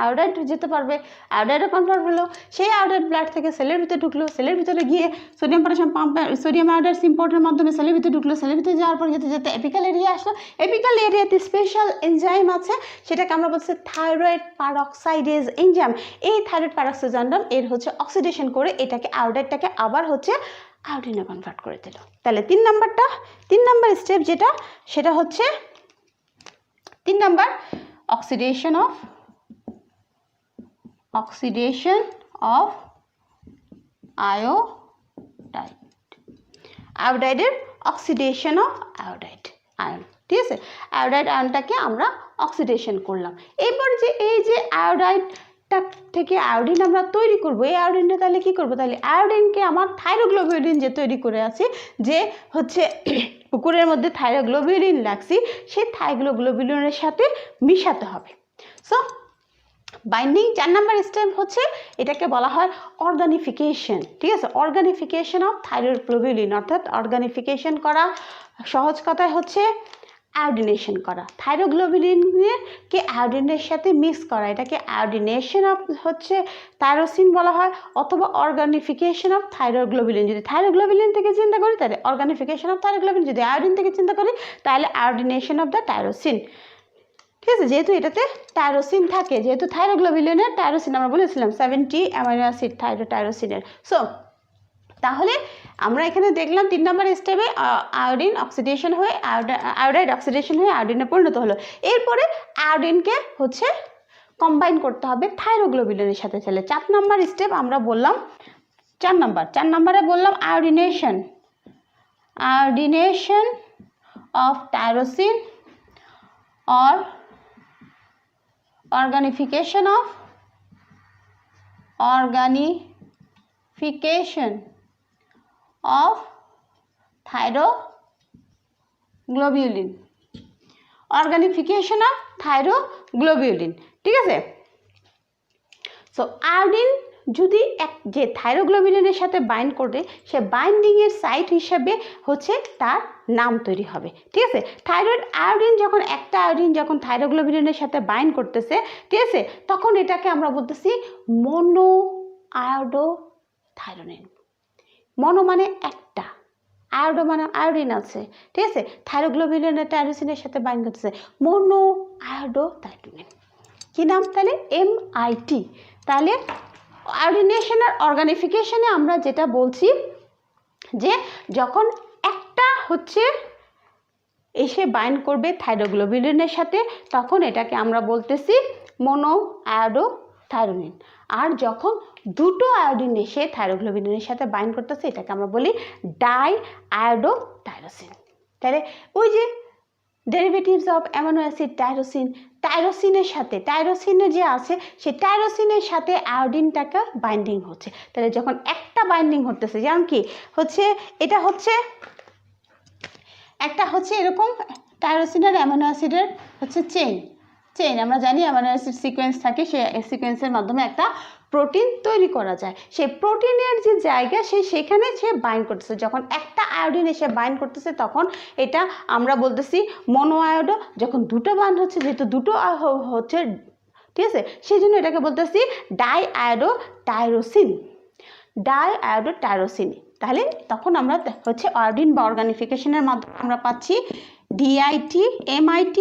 আয়োডাইড যেতে পারবে, আয়োডাইডও কনভার্ট হলো, সেই আয়োডাইড ব্লাড থেকে সেলের ভিতরে ঢুকলো, সেলের ভিতরে গিয়ে sodium potassium pump, sodium iodide ইম্পোর্টের মাধ্যমে সেলের ভিতরে ঢুকলো, সেলের ভিতরে যাওয়ার পর যেতে যেতে এপিক্যাল এরিয়া আসলো, এপিক্যাল এরিয়াতে স্পেশাল এনজাইম আছে, সেটাকে আমরা বলছি থাইরয়েড পারঅক্সাইডেজ এনজাইম। এই থাইরয়েড পারঅক্সাইডেজ এনজাইম এর হচ্ছে অক্সিডেশন করে এটাকে আয়োডাইডটাকে আবার হচ্ছে আয়োডিনে কনভার্ট করে দিল। তাহলে 3 নাম্বার স্টেপ যেটা, সেটা হচ্ছে 3 নাম্বার অক্সিডেশন অফ আয়োডাইড, আয়োডাইডের অক্সিডেশন অফ আয়োডাইড আয়ন, ঠিক আছে। আয়োডাইড আয়নটাকে আমরা অক্সিডেশন করলাম। এরপর যে এই যে আয়োডাইডটা থেকে আয়োডিন আমরা তৈরি করব, এই আয়োডিনটা তাহলে কী করবো? তাহলে আয়োডিনকে আমার থাইরোগ্লোবিউলিন যে তৈরি করে আছে, যে হচ্ছে পুকুরের মধ্যে থাইরোগ্লোবিউলিন লাগছি, সেই থাইরোগ্লোবিউলিনের সাথে মিশাতে হবে। সো বাইন্ডিং 4 নাম্বার স্টেপ হচ্ছে, এটাকে বলা হয় অর্গানিফিকেশন, ঠিক আছে, অর্গানিফিকেশন অফ থাইরোগ্লোবিউলিন, অর্থাৎ অর্গানিফিকেশন করা, সহজ কথায় হচ্ছে আয়োডিনেশন করা, থাইরোগ্লোবিউলিনকে আয়োডিনের সাথে মিক্স করা, এটাকে আয়োডিনেশন অফ হচ্ছে টাইরোসিন বলা হয়, অথবা অর্গানিফিকেশন অফ থাইরোগ্লোবিউলিন। যদি থাইরোগ্লোবিউলিন থেকে চিন্তা করি তাহলে অর্গানিফিকেশন অফ থাইরোগ্লোবিউলিন, যদি আয়োডিন থেকে চিন্তা করি তাহলে আয়োডিনেশন অফ দ্য টাইরোসিন, ঠিক আছে। যেহেতু এটাতে টাইরোসিন থাকে, যেহেতু থাইরোগ্লোবিউলিনের টাইরোসিন আমরা বলেছিলাম 70 অ্যামাইনো অ্যাসিড টাইরোসিনের। সো তাহলে আমরা এখানে দেখলাম 3 নাম্বার স্টেপে আয়োডিন অক্সিডেশন হয়ে আয়োডাইড অক্সিডেশন হয়ে আয়োডিনে পরিণত হলো। এরপরে আয়োডিনকে হচ্ছে কম্বাইন করতে হবে থাইরোগ্লোবিউলিনের সাথে। তাহলে 4 নাম্বার স্টেপ আমরা বললাম, 4 নাম্বারে বললাম iodination of tyrosine or organification of thyroglobulin, organification of thyroglobulin, ঠিক আছে। সো আয়োডিন যদি যে থাইরোগ্লোবিউলিনের সাথে বাইন্ড করে, সে বাইন্ডিংয়ের সাইট হিসাবে হচ্ছে তার নাম তৈরি হবে, ঠিক আছে। একটা আয়োডিন যখন থাইরোগ্লোবিউলিনের সাথে বাইন্ড করতেছে, ঠিক আছে, তখন এটাকে আমরা বলতেছি মনো আয়োডোথাইরোনিন। মনো মানে একটা, আয়োডো মানে আয়োডিন আছে, ঠিক আছে, থাইরোগ্লোবিউলিনের টাইরোসিনের সাথে বাইন্ড করতেছে, মনো আয়োডোথাইরোনিন। কি নাম তাহলে? MIT। তাহলে আয়োডিনেশন আর অর্গানিফিকেশনে আমরা যেটা বলছি যে যখন একটা হচ্ছে এসে বাইন্ড করবে থাইরোগ্লোবিউলিনের সাথে, তখন এটাকে আমরা বলতেছি মনো আয়োডোথাইরোনিন। আর যখন দুটো আয়োডিন এসে থাইরোগ্লোবিউলিনের সাথে বাইন্ড করতেছে, এটাকে আমরা বলি ডাই আয়োডোটাইরোসিন। তাহলে ওই যে ডেরিভেটিভস অফ অ্যামাইনো অ্যাসিড টাইরোসিনের সাথে, টাইরোসিনে যে আছে সেই টাইরোসিনের সাথে আয়োডিনটাকে বাইন্ডিং হচ্ছে। তাহলে যখন একটা বাইন্ডিং হতেছে, যেমন কি হচ্ছে এটা হচ্ছে একটা হচ্ছে এরকম টাইরোসিনের অ্যামাইনো অ্যাসিডের হচ্ছে চেইন আমরা জানি অ্যামাইনো অ্যাসিড সিকোয়েন্স থাকে, সেই সিকোয়েন্সের মাধ্যমে একটা প্রোটিন তৈরি করা যায়। সেই প্রোটিনের যে জায়গা সেখানে সে বাইন্ড করতেছে, যখন একটা আয়োডিন এসে বাইন্ড করতেছে তখন এটা আমরা বলতেছি মনো আয়োডো। যখন দুটো বাইন্ড হচ্ছে, যেহেতু দুটো হচ্ছে, ঠিক আছে, সেই জন্য এটাকে বলতেছি ডাই আয়োডোটাইরোসিন। তাহলে তখন আমরা হচ্ছে আয়োডিন বা অর্গানিফিকেশনের মাধ্যমে আমরা পাচ্ছি DIT, MIT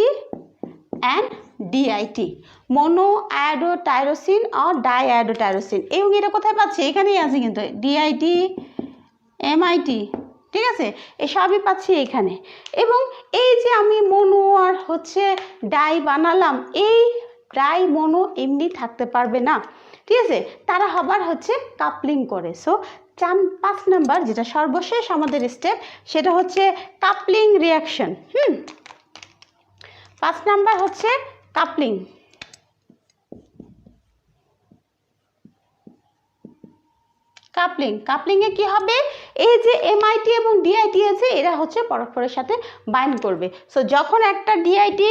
and DIT, mono আয়োডোটাইরোসিন R die আয়োডোটাইরোসিন। এবং এটা কোথায় পাচ্ছি? এখানেই আছে কিন্তু, DIT, MIT, ঠিক আছে, এসবই পাচ্ছি এখানে। এবং এই যে আমি মনো আর হচ্ছে ডাই বানালাম, এই ডাই মনো এমনি থাকতে পারবে না, ঠিক আছে, তারা আবার হচ্ছে কাপলিং করে। সো 5 নাম্বার যেটা সর্বশেষ আমাদের স্টেপ সেটা হচ্ছে কাপলিং রিয়াকশন। 5 নাম্বার হচ্ছে কাপলিং। কাপলিংয়ে কি হবে, এই যে এমআইটি এবং ডিআইটি আছে এরা হচ্ছে পরস্পরের সাথে বাইন্ড করবে। সো যখন একটা ডিআইটি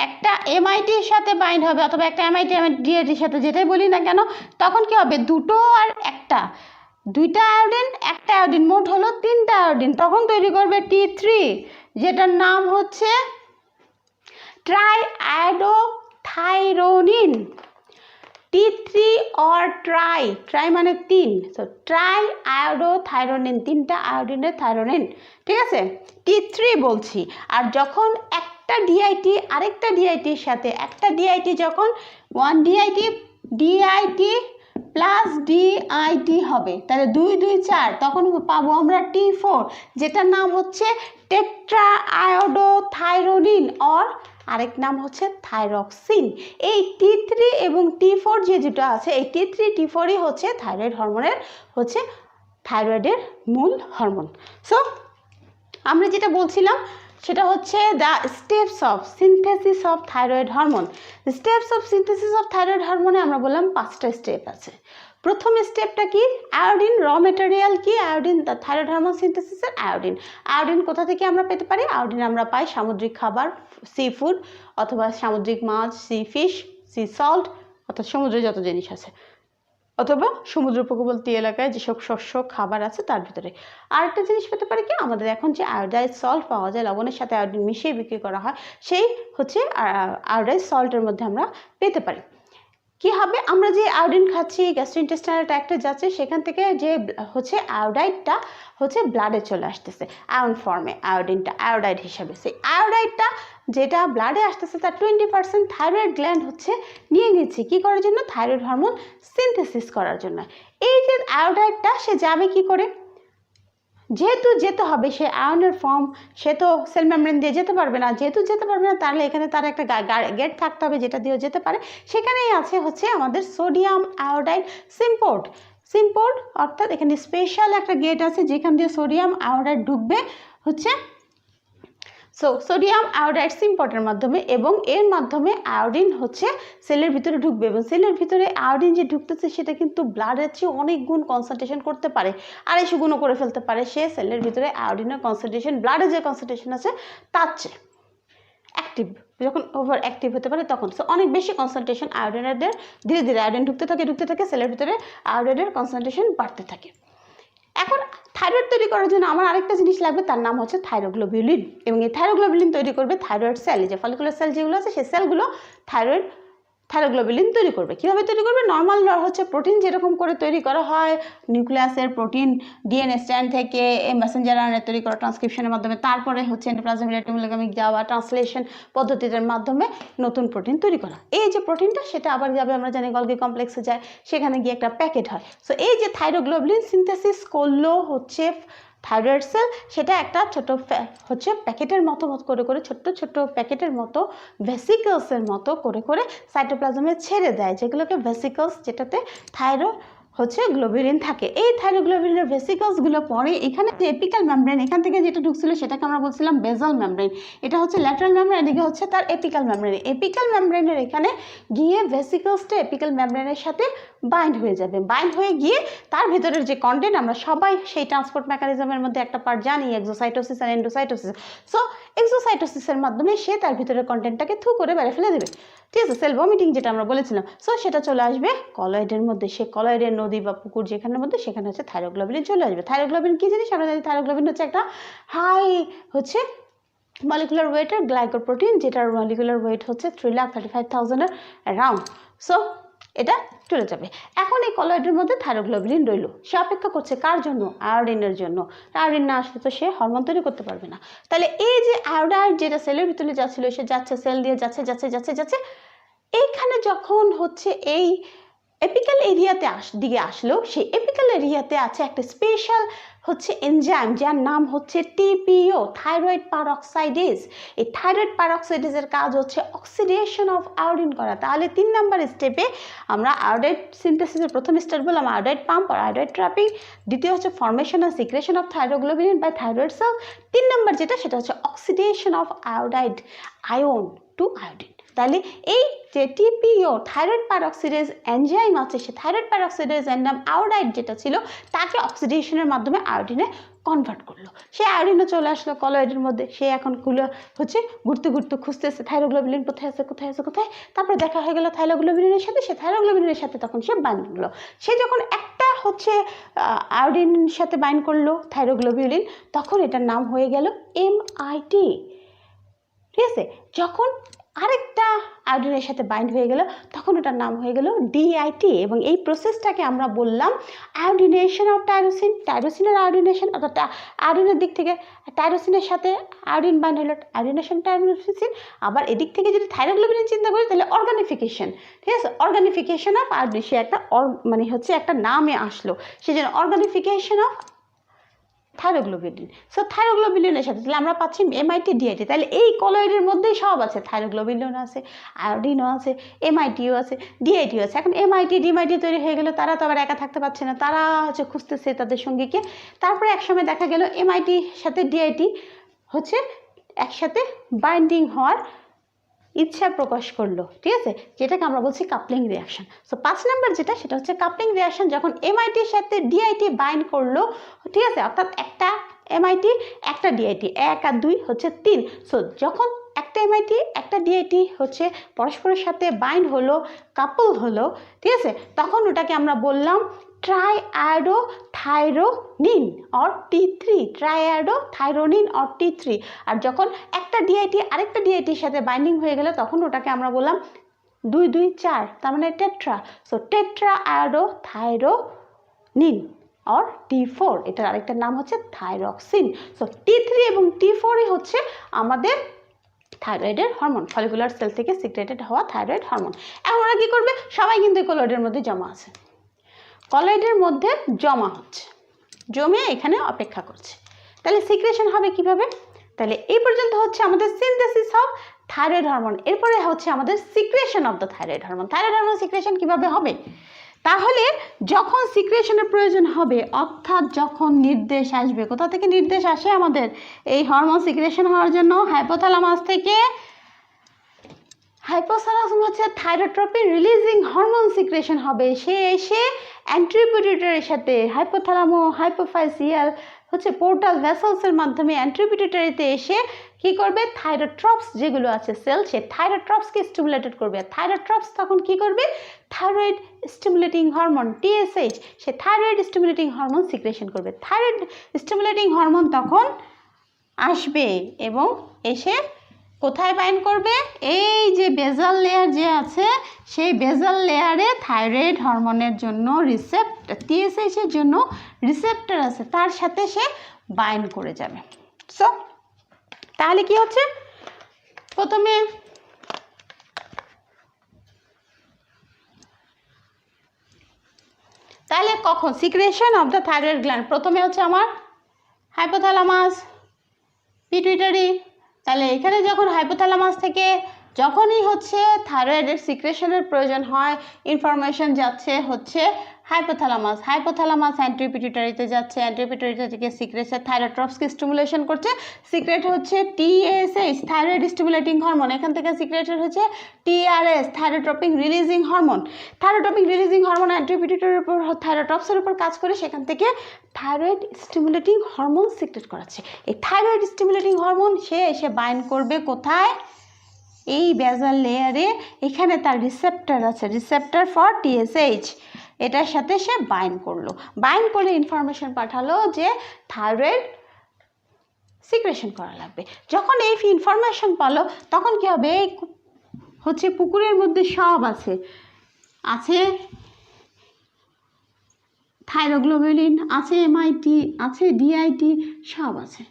একটা এমআইটির সাথে বাইন্ড হবে অথবা একটা এমআইটি ডিআইটির সাথে যেটাই বলি না কেন, তখন কি হবে, দুটো আর একটা, দুইটা আয়োডিন একটা আয়োডিন, মোট হলো 3টা আয়োডিন, তখন তৈরি করবে T3, যেটার নাম হচ্ছে try iodothyronine. T3 or try মানে 3, সো ট্রাই আয়োডোথাইরোনিন, 3টা আয়োডিনের থাইরোনিন, ঠিক আছে, T3 বলছি। আর যখন একটা ডিআইটি আরেকটা ডিআইটির সাথে, একটা ডিআইটি যখন 1 ডিআইটি প্লাস ডিআইটি হবে, তাহলে 2 2 4, তখন পাবো আমরা T4, যেটার নাম হচ্ছে টেট্রা আয়োডোথাইরোনিন অর আরেক নাম হচ্ছে থাইরক্সিন। এই T3 এবং T4 যে দুটো আছে, এই T3 T4ই হচ্ছে থাইরয়েড হরমোনের হচ্ছে থাইরয়েডের মূল হরমোন। সো আমরা যেটা বলছিলাম সেটা হচ্ছে the steps of synthesis of thyroid hormone. Steps of synthesis of thyroid হরমোনে আমরা বললাম 5টা স্টেপ আছে। প্রথম স্টেপটা কি, আয়োডিন র মেটেরিয়াল কি, আয়োডিন থাইরয়েড হরমোন সিনথেসিসের আয়োডিন। আয়োডিন কোথা থেকে আমরা পেতে পারি, আয়োডিন আমরা পাই সামুদ্রিক খাবার, সি ফুড অথবা সামুদ্রিক মাছ, সি ফিশ, সি সল্ট, অর্থাৎ সমুদ্রে যত জিনিস আছে, অথবা সমুদ্র উপকূলবর্তী এলাকায় যেসব শস্য খাবার আছে তার ভিতরে। আরেকটা জিনিস পেতে পারি কি, আমাদের এখন যে আয়োডাইজ সল্ট পাওয়া যায়, লবণের সাথে আয়োডিন মিশিয়ে বিক্রি করা হয়, সেই হচ্ছে আয়োডাইজ সল্টের মধ্যে আমরা পেতে পারি। কি হবে, আমরা যে আয়োডিন খাচ্ছি গ্যাস্ট্রোইন্টেস্টাইনাল ট্র্যাক্টে যাচ্ছে, সেখান থেকে যে হচ্ছে আয়োডাইডটা হচ্ছে ব্লাডে চলে আসতেছে আয়ন ফর্মে, আয়োডিনটা আয়োডাইড হিসাবে। সেই আয়োডাইডটা যেটা ব্লাডে আসতেছে তার 20% থাইরয়েড গ্ল্যান্ড হচ্ছে নিয়ে নিচ্ছে কি করার জন্য, থাইরয়েড হরমোন সিনথেসিস করার জন্য। এই যে আয়োডাইডটা সে যাবে কি করে, যেহেতু যেতে হবে সে আয়নের ফর্ম, সে তো সেল মেমব্রেন দিয়ে যেতে পারবে না, যেহেতু যেতে পারবে না তাহলে এখানে তার একটা গেট থাকতে হবে যেটা দিয়েও যেতে পারে। সেখানেই আছে হচ্ছে আমাদের সোডিয়াম আয়োডাইড সিম্পোর্ট, অর্থাৎ এখানে স্পেশাল একটা গেট আছে যেখান দিয়ে সোডিয়াম আয়োডাইড ঢুকবে হচ্ছে সোডিয়াম আয়োডাইড সিম্পোর্টের মাধ্যমে, এবং এর মাধ্যমে আয়োডিন হচ্ছে সেলের ভিতরে ঢুকবে। এবং সেলের ভিতরে আয়োডিন যে ঢুকতেছে সেটা কিন্তু ব্লাডের চেয়ে অনেক গুণ কনসেন্ট্রেশন করতে পারে, 250 গুণও করে ফেলতে পারে সে সেলের ভিতরে আয়োডিনের কনসেন্ট্রেশন, ব্লাডে যে কনসেন্ট্রেশন আছে তার চেয়ে অ্যাক্টিভ, যখন ওভার অ্যাক্টিভ হতে পারে তখন। সো অনেক বেশি কনসেন্ট্রেশন আয়োডিনের, ধীরে ধীরে আয়োডিন ঢুকতে থাকে সেলের ভিতরে আয়োডিনের কনসেন্ট্রেশন বাড়তে থাকে। এখন থাইরয়েড তৈরি করার জন্য আমার আরেকটা জিনিস লাগবে, তার নাম হচ্ছে থাইরোগ্লোবিউলিন। এবং এই থাইরোগ্লোবিউলিন তৈরি করবে থাইরয়েড সেল, যে ফলিকুলার সেল যেগুলো আছে সেই সেলগুলো থাইরোগ্লোবিউলিন তৈরি করবে। কীভাবে তৈরি করবে, নর্মাল হচ্ছে প্রোটিন যেরকম করে তৈরি করা হয়, নিউক্লিয়াসের প্রোটিন ডিএনএ স্ট্র্যান্ড থেকে মেসেঞ্জার আরএনএ তৈরি করা ট্রান্সক্রিপশনের মাধ্যমে, তারপরে হচ্ছে এন্ডোপ্লাজমিক রেটিকুলামে যাওয়া ট্রান্সলেশন পদ্ধতির মাধ্যমে নতুন প্রোটিন তৈরি করা। এই যে প্রোটিনটা সেটা আবার যাবে আমরা জানি গলগি কমপ্লেক্সে যায়, সেখানে গিয়ে একটা প্যাকেট হয়। সো এই যে থাইরোগ্লোবিউলিন সিনথেসিস করলো হচ্ছে থাইরয়েড সেল, সেটা একটা ছোট হচ্ছে প্যাকেটের মতো করে ছোট্ট প্যাকেটের মতো ভেসিকলসের মতো করে সাইটোপ্লাজমে ছেড়ে দেয়, যেগুলোকে ভেসিকলস, যেটাতে হচ্ছে গ্লোবিউলিন থাকে। এই থাইরোগ্লোবিউলিনের ভেসিকলসগুলো পরে এখানে যে এপিক্যাল মেমব্রেন, এখান থেকে যেটা ঢুকছিল সেটাকে আমরা বলছিলাম বেসাল মেমব্রেন, এটা হচ্ছে ল্যাটারাল মেমব্রেন, এদিকে হচ্ছে তার এপিক্যাল মেমব্রেন। এপিক্যাল মেমব্রেনের এখানে গিয়ে ভেসিকলসটা এপিক্যাল মেমব্রেনের সাথে বাইন্ড হয়ে যাবে, বাইন্ড হয়ে গিয়ে তার ভিতরের যে কন্টেন্ট, আমরা সবাই সেই ট্রান্সপোর্ট মেকানিজমের মধ্যে একটা পার্ট জানি, এক্সোসাইটোসিস আর এন্ডোসাইটোসিস। সো এক্সোসাইটোসিসের মাধ্যমে সে তার ভিতরের কন্টেন্টটাকে থু করে বেড়ে ফেলে দেবে, ঠিক আছে, সেল ভমিটিং যেটা আমরা বলেছিলাম। সো সেটা চলে আসবে কলয়েডের মধ্যে, সে কলয়েডের নদী বা পুকুর যেখানের মধ্যে, সেখানে হচ্ছে থাইরোগ্লোবিউলিন চলে আসবে। থাইরোগ্লোবিউলিন কী জিনিস আমরা জানি, থাইরোগ্লোবিউলিন হচ্ছে একটা হাই হচ্ছে মলিকুলার ওয়েটের গ্লাইকোপ্রোটিন, যেটার মলিকুলার ওয়েট হচ্ছে 3,35,000-এর অ্যারাউন্ড। সো এটা চলে যাবে। এখন এই কলয়েডের মধ্যে থাইরোগ্লোবিউলিন রইল, সে অপেক্ষা করছে কার জন্য, আয়োডিনের জন্য। আয়োডিন না আসলে তো সে হরমোন তৈরি করতে পারবে না। তাহলে এই যে আয়োডাইড যেটা সেলের ভিতরে যাচ্ছিল, সে যাচ্ছে সেল দিয়ে যাচ্ছে, এইখানে যখন হচ্ছে এই এপিক্যাল এরিয়াতে দিকে আসলো, সেই এপিক্যাল এরিয়াতে আছে একটা স্পেশাল হচ্ছে এনজাইম যার নাম হচ্ছে টিপিও, থাইরয়েড পারঅক্সাইডেজ। এই থাইরয়েড পারঅক্সাইডেজের কাজ হচ্ছে অক্সিডেশন অফ আয়োডিন করা। তাহলে 3 নম্বর স্টেপে আমরা আয়োডাইড সিনথেসিসের প্রথম স্টেপ বললাম আয়োডাইড পাম্প আর আয়োডাইড ট্র্যাপিং, দ্বিতীয় হচ্ছে ফর্মেশন আর secretion of thyroglobulin by thyroid cell, 3 number যেটা সেটা হচ্ছে oxidation of iodide ion to iodine. তাহলে এই যে টিপিও থাইরয়েড পারঅক্সিডেজ এনজাইম আছে, সে থাইরয়েড পারঅক্সিডেজ এনজাইম আয়োডাইড যেটা ছিল তাকে অক্সিডেশনের মাধ্যমে আয়োডিনে কনভার্ট করলো। সে আয়োডিনে চলে আসলো কলয়েডের মধ্যে, সে এখন খুলে হচ্ছে ঘুরতে ঘুরতে খুঁজতেছে থাইরোগ্লোবিলিন কোথায় আছে কোথায় আছে কোথায়, তারপরে দেখা হয়ে গেল থাইরোগ্লোবিলিনের সাথে, সে থাইরোগ্লোবিলিনের সাথে তখন সে বাইন্ড করলো। সে যখন একটা হচ্ছে আয়োডিনের সাথে বাইন্ড করলো থাইরোগ্লোবিলিন, তখন এটার নাম হয়ে গেল MIT। ঠিক আছে, যখন আরেকটা আয়োডিনের সাথে বাইন্ড হয়ে গেল তখন ওটার নাম হয়ে গেল DIT। এবং এই প্রসেসটাকে আমরা বললাম আয়োডিনেশন অফ টাইরোসিন। টাইরোসিনের আয়োডিনেশন, অর্থাৎ আয়োডিনের দিক থেকে টাইরোসিনের সাথে আয়োডিন বাইন্ড হলো, আয়োডিনেশন টাইরোসিন। আবার এদিক থেকে যদি থাইরোগ্লোবিলিন চিন্তা করি তাহলে অর্গানিফিকেশন। ঠিক আছে, অর্গানিফিকেশন অফ আয়োডিন, সে একটা মানে হচ্ছে একটা নামে আসলো, সেজন্য অর্গানিফিকেশন অফ থাইরোগ্লোবিলিন। সো থাইরোগ্লোবিলিনের সাথে তাহলে আমরা পাচ্ছি MIT DIT। তাহলে এই কলয়েডের মধ্যেই সব আছে, থাইরোগ্লোবিলিন আছে, আয়োডিনও আছে, MITও আছে, DITও আছে। এখন MIT DIT তৈরি হয়ে গেল, তারা তো আবার একা থাকতে পারছে না, তারা হচ্ছে খুঁজতেছে তাদের সঙ্গীকে। তারপরে একসময় দেখা গেল MIT সাথে DIT হচ্ছে একসাথে বাইন্ডিং হওয়ার ইচ্ছা প্রকাশ করলো। ঠিক আছে, যেটাকে আমরা বলছি কাপলিং রিয়াকশন। সো 5 নম্বর যেটা সেটা হচ্ছে কাপলিং রিয়াকশন, যখন MIT এর সাথে DIT বাইন্ড করলো। ঠিক আছে, অর্থাৎ একটা MIT একটা DIT, 1 আর 2 হচ্ছে 3। সো যখন একটা MIT একটা DIT হচ্ছে পরস্পরের সাথে বাইন্ড হলো, কাপল হলো, ঠিক আছে, তখন ওটাকে আমরা বললাম triiodothyronine or T3, triiodothyronine or T3। আর যখন একটা DIT আরেকটা DITর সাথে বাইন্ডিং হয়ে গেল তখন ওটাকে আমরা বললাম 2 2 4, তার মানে টেট্রা। সো টেট্রাআয়োডোথাইরোনিন অর T4, এটার আরেকটা নাম হচ্ছে থাইরক্সিন। সো T3 এবং T4ই হচ্ছে আমাদের থাইরয়েডের হরমোন, ফলিকুলার সেল থেকে সিক্রেটেড হওয়া থাইরয়েড হরমোন। এখন ওরা কী করবে, সবাই কিন্তু কলয়েডের মধ্যে জমা আছে, কলয়েডের মধ্যে জমা হচ্ছে, জমে এখানে অপেক্ষা করছে। তাহলে সিক্রেশন হবে কিভাবে? তাহলে এই পর্যন্ত হচ্ছে আমাদের সিনথেসিস অফ থাইরয়েড হরমোন, এরপরে হচ্ছে আমাদের secretion of the thyroid hormone. Thyroid hormone secretion কিভাবে হবে? তাহলে যখন সিক্রেশনের প্রয়োজন হবে, অর্থাৎ যখন নির্দেশ আসবে, কোথা থেকে নির্দেশ আসে আমাদের এই হরমোন সিক্রেশন হওয়ার জন্য? হাইপোথ্যালামাস থেকে। হাইপোথ্যালামাস হচ্ছে থাইরোট্রপিন রিলিজিং হরমোন সিক্রেশন হবে, সে এসে অ্যান্ট্রিপিউটেটরের সাথে হাইপোফাইসিয়াল হচ্ছে পোর্টাল ভেসেলসের মাধ্যমে অ্যান্ট্রিপিউটেটরিতে এসে কি করবে, থাইরোট্রপস যেগুলো আছে সেল, সে থাইরোট্রপসকে স্টিমুলেটেড করবে। থাইরোট্রপস তখন কি করবে, থাইরয়েড স্টিমুলেটিং হরমোন TSH, সে থাইরয়েড স্টিমুলেটিং হরমোন সিক্রেশন করবে। থাইরয়েড স্টিমুলেটিং হরমোন তখন আসবে এবং এসে কোথায় বাইন্ড করবে, এই যে বেজাল লেয়ার যে আছে সেই বেজাল লেয়ারে থাইরয়েড হরমোনের জন্য রিসেপ্টর, TSH এর জন্য রিসেপ্টর আছে, তার সাথে সে বাইন্ড করে যাবে। সো তাহলে কি হচ্ছে, প্রথমে তাহলে কখন secretion of the thyroid gland, প্রথমে হচ্ছে আমার হাইপোথ্যালামাস, পিটুইটারি। তাহলে এখানে যখন হাইপোথ্যালামাস থেকে যখনই হচ্ছে থাইরয়েডের সিক্রেশনের প্রয়োজন হয়, ইনফরমেশন যাচ্ছে হচ্ছে হাইপোথ্যালামাস, হাইপোথ্যালামাস অ্যান্ট্রিপিটুইটারিতে যাচ্ছে, অ্যান্ট্রিপিটুইটারি থেকে সিক্রেশন থাইরোট্রপসকে স্টিমুলেশন করছে, সিক্রেট হচ্ছে TSH থাইরয়েড স্টিমুলেটিং হরমোন, এখান থেকে সিক্রেটেড হচ্ছে TRS thyrotropin releasing hormone. Thyrotropin releasing hormone অ্যান্ট্রিপিটুইটারির উপর থাইরোট্রপসের উপর কাজ করে, সেখান থেকে থাইরয়েড স্টিমুলেটিং হরমোন সিক্রেট করাচ্ছে। এই থাইরয়েড স্টিমুলেটিং হরমোন সে এসে বাইন্ড করবে কোথায়, এই বেজাল লেয়ারে, এখানে তার রিসেপ্টর আছে, রিসেপ্টর ফর TSH, এটার সাথে সে বাইন্ড করলো, বাইন্ড করে ইনফরমেশন পাঠালো যে থাইরয়েড সিক্রেশন করা লাগবে। যখন এই ইনফরমেশন পালো তখন কি হবে, হচ্ছে পুকুরের মধ্যে সব আছে, আছে থাইরোগ্লোবিলিন, আছে MIT, আছে DIT, সব আছে।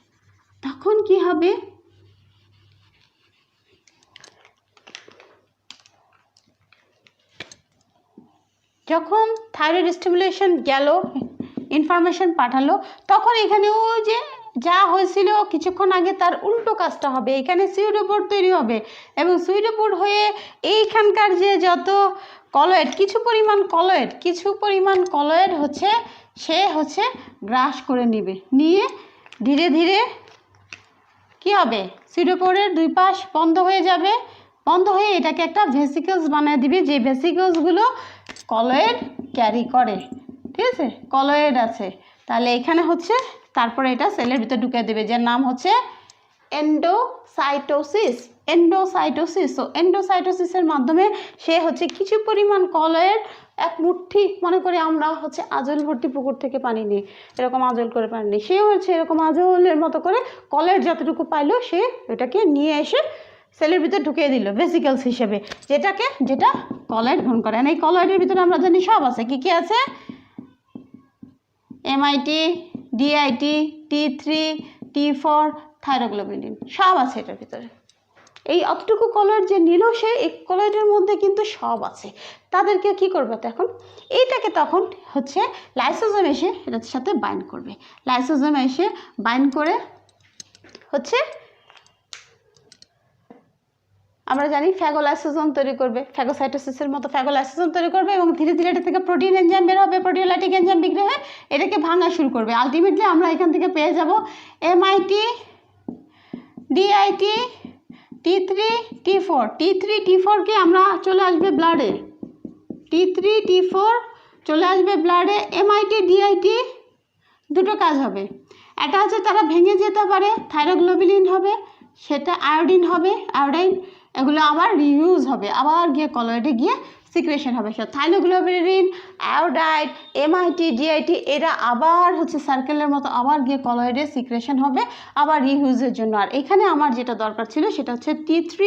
তখন কি হবে, যখন থাইরয়েড স্টিমুলেশন গেল, ইনফরমেশন পাঠালো, তখন এখানে ওই যে যা হয়েছিল কিছুক্ষণ আগে তার উল্টো কাজটা হবে, এখানে সিউডোপোড তৈরি হবে এবং সিউডোপোড হয়ে এইখানকার যে যত কলয়েড, কিছু পরিমাণ কলয়েড হচ্ছে সে হচ্ছে গ্রাস করে নিবে, নিয়ে ধীরে ধীরে কি হবে, সিউডোপোডের দুই পাশ বন্ধ হয়ে যাবে, বন্ধ হয়ে এটাকে একটা ভেসিকলস বানিয়ে দিবে, যে ভেসিকলসগুলো কলয়েড ক্যারি করে, ঠিক আছে, কলয়েড আছে। তাহলে এখানে হচ্ছে তারপরে এটা সেলের ভিতরে ঢুকে দেবে, যার নাম হচ্ছে এন্ডোসাইটোসিস। তো এন্ডোসাইটোসিসের মাধ্যমে সে হচ্ছে কিছু পরিমাণ কলয়েড, এক মুঠি মনে করে আমরা হচ্ছে আজল ভর্তি পুকুর থেকে পানি নিই, এরকম আজল করে পানি নিই, সে হচ্ছে এরকম আজলের মতো করে কলয়েড যতটুকু পাইলো সে এটাকে নিয়ে এসে সেলের ভিতরে ঢুকিয়ে দিল ভেসিকলস হিসেবে, যেটা কলয়েড গ্রহণ করে। এই কলয়েডের ভিতরে আমরা জানি সব আছে, কি কি আছে, এমআইটি, ডিআইটি, T3, T4, থাইরোগ্লোবিলিন সব আছে এটার ভিতরে। এই অতটুকু কলয়েড যে নিল সে, এই কলয়েডের মধ্যে কিন্তু সব আছে। তাদেরকে কি করবে তখন, এইটাকে তখন হচ্ছে লাইসোজোম এসে এটার সাথে বাইন্ড করবে, লাইসোজোম এসে বাইন্ড করে হচ্ছে আমরা জানি ফ্যাগোলাইসোজোম তৈরি করবে, ফ্যাগোসাইটোসিসের মতো ফ্যাগোলাইসোজোম তৈরি করবে এবং ধীরে ধীরে এটা থেকে প্রোটিন এনজাইম বের হবে, প্রোটিওলাইটিক এনজাইম বিক্রি হয়ে এটাকে ভাঙা শুরু করবে। আলটিমেটলি আমরা এখান থেকে পেয়ে যাব এমআইটি, ডিআইটি, T3, T4 কে আমরা চলে আসবে ব্লাডে, T3, T4 চলে আসবে ব্লাডে। এমআইটি, ডিআইটি দুটো কাজ হবে, একটা হচ্ছে তারা ভেঙে যেতে পারে, থাইরোগ্লোবিলিন হবে, সেটা আয়োডিন হবে, আয়োডাইন, এগুলো আবার রিইউজ হবে, আবার গিয়ে কলয়েডে গিয়ে সিক্রেশন হবে। সে থাইরোগ্লোবিলিন, আয়োডাইড, এমআইটি, ডিআইটি এরা আবার হচ্ছে সার্কেলের মতো আবার গিয়ে কলয়েডে সিক্রেশন হবে, আবার রিইউজের জন্য। আর এখানে আমার যেটা দরকার ছিল সেটা হচ্ছে T3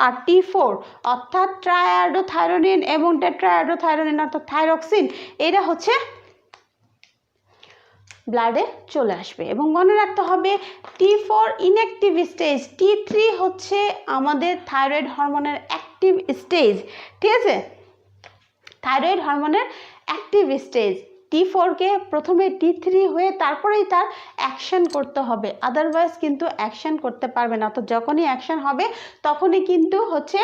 আর T4, অর্থাৎ ট্রাইআয়োডোথাইরোনিন এবং টেট্রাআয়োডোথাইরোনিন অর্থাৎ থাইরক্সিন, এরা হচ্ছে ব্লাডে চলে আসবে। এবং মনে রাখতে হবে T4 ইনঅ্যাক্টিভ স্টেজ, T3 হচ্ছে আমাদের থাইরয়েড হরমোনের অ্যাক্টিভ স্টেজ, ঠিক আছে, থাইরয়েড হরমোনের অ্যাক্টিভ স্টেজ। T4কে প্রথমে T3 হয়ে তারপরেই তার অ্যাকশন করতে হবে, আদারওয়াইজ কিন্তু অ্যাকশন করতে পারবে না। তো যখনই অ্যাকশন হবে তখনই কিন্তু হচ্ছে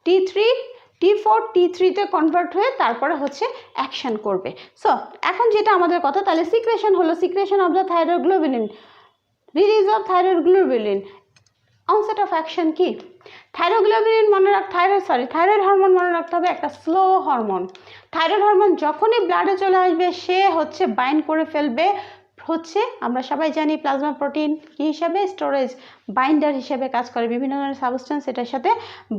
T4 T3-তে কনভার্ট হয়ে তারপরে হচ্ছে অ্যাকশন করবে। সো এখন যেটা আমাদের কথা, তাহলে সিক্রেশন হলো, secretion of the thyroglobulin, release of thyroglobulin, onset of action কি, থাইরোগ্লোবিলিন থাইরয়েড হরমোন মনে রাখতে হবে একটা স্লো হরমোন। থাইরয়েড হরমোন যখনই ব্লাডে চলে আসবে সে হচ্ছে বাইন্ড করে ফেলবে হচ্ছে, আমরা সবাই জানি প্লাজমা প্রোটিন কি হিসাবে, স্টোরেজ বাইন্ডার হিসেবে কাজ করে, বিভিন্ন ধরনের সাবস্টেন্স এটার সাথে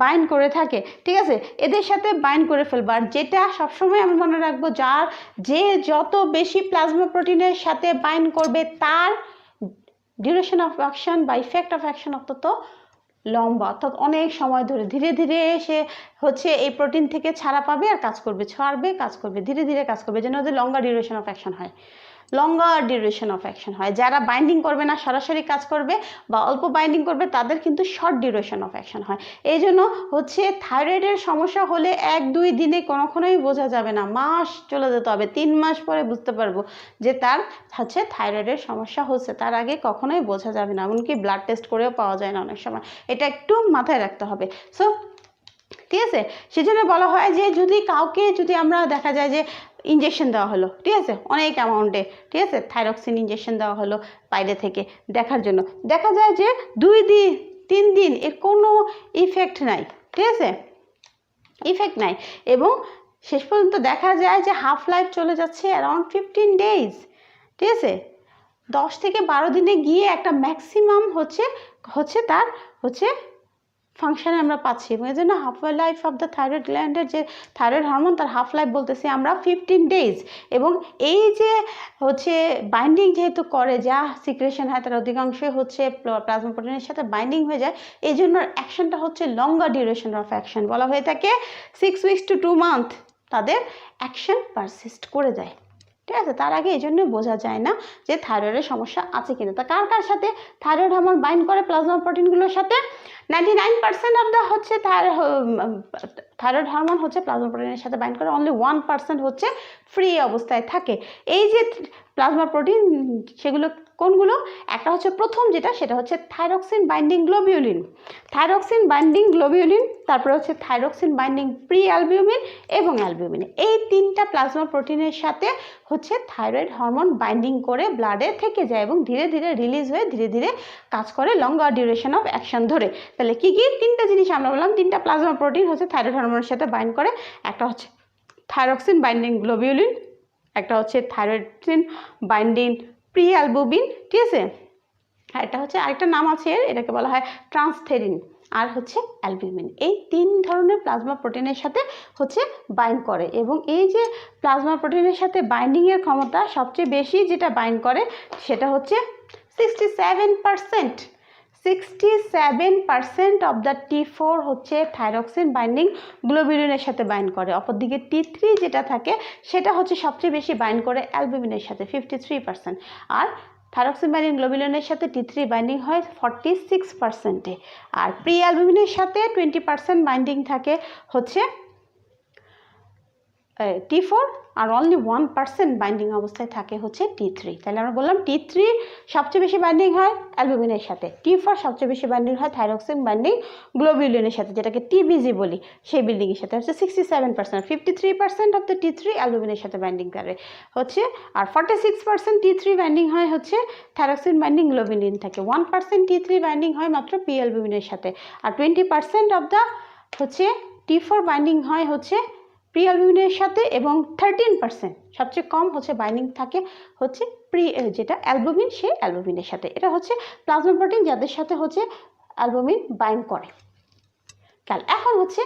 বাইন্ড করে থাকে, ঠিক আছে, এদের সাথে বাইন্ড করে ফেলবো। আর যেটা সবসময় আমরা মনে রাখবো, যে যত বেশি প্লাজমা প্রোটিনের সাথে বাইন্ড করবে তার ডিউরেশন অফ অ্যাকশন বা ইফেক্ট অফ অ্যাকশন অত্যন্ত লম্বা, অর্থাৎ অনেক সময় ধরে ধীরে ধীরে সে হচ্ছে এই প্রোটিন থেকে ছাড়া পাবে আর কাজ করবে, কাজ করবে, ধীরে ধীরে কাজ করবে, যেন ওদের লঙ্গার ডিউরেশন অফ অ্যাকশন হয়। যারা বাইন্ডিং করবে না সরাসরি কাজ করবে বা অল্প বাইন্ডিং করবে তাদের কিন্তু শর্ট ডিউরেশন অফ অ্যাকশন হয়। এই জন্য হচ্ছে থাইরয়েডের সমস্যা হলে 1-2 দিনে কখনোই বোঝা যাবে না, মাস চলে যেতে হবে, 3 মাস পরে বুঝতে পারবো যে তার হচ্ছে থাইরয়েডের সমস্যা হচ্ছে, তার আগে কখনোই বোঝা যাবে না, এমনকি ব্লাড টেস্ট করেও পাওয়া যায় না অনেক সময়, এটা একটু মাথায় রাখতে হবে। সো ঠিক আছে, সেজন্য বলা হয় যে যদি আমরা দেখা যায় যে ইঞ্জেকশন দেওয়া হলো, ঠিক আছে, অনেক অ্যামাউন্টে, ঠিক আছে, থাইরক্সিন ইঞ্জেকশন দেওয়া হলো বাইরে থেকে দেখার জন্য, দেখা যায় যে 2-3 দিন এর কোনো ইফেক্ট নাই, ঠিক আছে, এবং শেষ পর্যন্ত দেখা যায় যে হাফ লাইফ চলে যাচ্ছে অ্যারাউন্ড 15 ডেজ, ঠিক আছে, 10 থেকে 12 দিনে গিয়ে একটা ম্যাক্সিমাম হচ্ছে তার হচ্ছে ফাংশনে আমরা পাচ্ছি। এবং এই জন্য half life of the thyroid গ্ল্যান্ডের যে থাইরয়েড হরমোন তার হাফ লাইফ বলতেছি আমরা 15 ডেজ। এবং এই যে হচ্ছে বাইন্ডিং যেহেতু করে, যা সিক্রেশন হয় তার অধিকাংশই হচ্ছে প্লাজমা প্রোটিনের সাথে বাইন্ডিং হয়ে যায়, এই জন্য অ্যাকশনটা হচ্ছে লঙ্গার ডিউরেশন অফ অ্যাকশন, বলা হয়ে থাকে 6 weeks to 2 months তাদের অ্যাকশন পারসিস্ট করে যায়। ঠিক আছে। তার আগে এই জন্য বোঝা যায় না যে থাইরয়েডের সমস্যা আছে কিনা। তা কার কার সাথে থাইরয়েড হরমোন বাইন্ড করে প্লাজমা প্রোটিনগুলোর সাথে? 99% অফ দ্য হচ্ছে থাইরয়েড হরমোন হচ্ছে প্লাজমা প্রোটিনের সাথে বাইন্ড করে, অনলি 1% হচ্ছে ফ্রি অবস্থায় থাকে। এই যে প্লাজমা প্রোটিন সেগুলো কোনগুলো? একটা হচ্ছে প্রথম যেটা, সেটা হচ্ছে thyroxine binding globulin, thyroxine binding globulin, তারপরে হচ্ছে থাইরক্সিন বাইন্ডিং প্রি অ্যালবিউমিন এবং অ্যালবিউমিন। এই তিনটা প্লাজমা প্রোটিনের সাথে হচ্ছে থাইরয়েড হরমোন বাইন্ডিং করে ব্লাডে থেকে যায় এবং ধীরে ধীরে রিলিজ হয়ে ধীরে ধীরে কাজ করে লঙ্গার ডিউরেশন অফ অ্যাকশন ধরে। তাহলে কি কি? তিনটা জিনিস আমরা বললাম, তিনটা প্লাজমা প্রোটিন হচ্ছে থাইরয়েড হরমোনের সাথে বাইন্ড করে। একটা হচ্ছে থাইরক্সিন বাইন্ডিং গ্লোবিউলিন, একটা হচ্ছে থাইরক্সিন বাইন্ডিং প্রি অ্যালবুমিন, ঠিক আছে, আর এটা হচ্ছে আরেকটা নাম আছে এটাকে বলা হয় ট্রান্সথেরিন, আর হচ্ছে অ্যালবিউমিন। এই তিন ধরনের প্লাজমা প্রোটিনের সাথে হচ্ছে বাইন্ড করে। এবং এই যে প্লাজমা প্রোটিনের সাথে বাইন্ডিংয়ের ক্ষমতা সবচেয়ে বেশি যেটা বাইন্ড করে সেটা হচ্ছে 67%। 67% অফ দ্য T4 হচ্ছে থাইরক্সিন বাইন্ডিং গ্লোবিউলিনের সাথে বাইন্ড করে। অপরদিকে T3 যেটা থাকে সেটা হচ্ছে সবচেয়ে বেশি বাইন্ড করে অ্যালবুমিনের সাথে 53%। আর থাইরক্সিন বাইন্ডিং গ্লোবিউলিনের সাথে T3 বাইন্ডিং হয় 46%-এ। আর প্রি অ্যালবুমিনের সাথে 20% বাইন্ডিং থাকে হচ্ছে T4, আর অনলি 1% বাইন্ডিং অবস্থায় থাকে হচ্ছে T3। তাহলে আমরা বললাম T3 সবচেয়ে বেশি বাইন্ডিং হয় অ্যালবুমিনের সাথে, T4 সবচেয়ে বেশি বাইন্ডিং হয় থাইরক্সিন বাইন্ডিং গ্লোবিউলিনের সাথে, যেটাকে TBG বলি, সেই বিল্ডিংয়ের সাথে হচ্ছে 67%। 53% অফ দ্য T3 অ্যালবুমিনের সাথে বাইন্ডিং করে হচ্ছে, আর 46% T3 বাইন্ডিং হয় হচ্ছে থাইরক্সিন বাইন্ডিং গ্লোবিউলিন থাকে, 1% T3 বাইন্ডিং হয় মাত্র পি অ্যালবুমিনের সাথে, আর 20% অফ দ্য হচ্ছে T4 বাইন্ডিং হয় হচ্ছে প্রি অ্যালবুমিনের সাথে, এবং 13% সবচেয়ে কম হচ্ছে বাইন্ডিং থাকে হচ্ছে যেটা অ্যালবুমিন, সেই অ্যালবুমিনের সাথে। এটা হচ্ছে প্লাজমা প্রোটিন যাদের সাথে হচ্ছে অ্যালবুমিন বাইন্ড করে। এখন হচ্ছে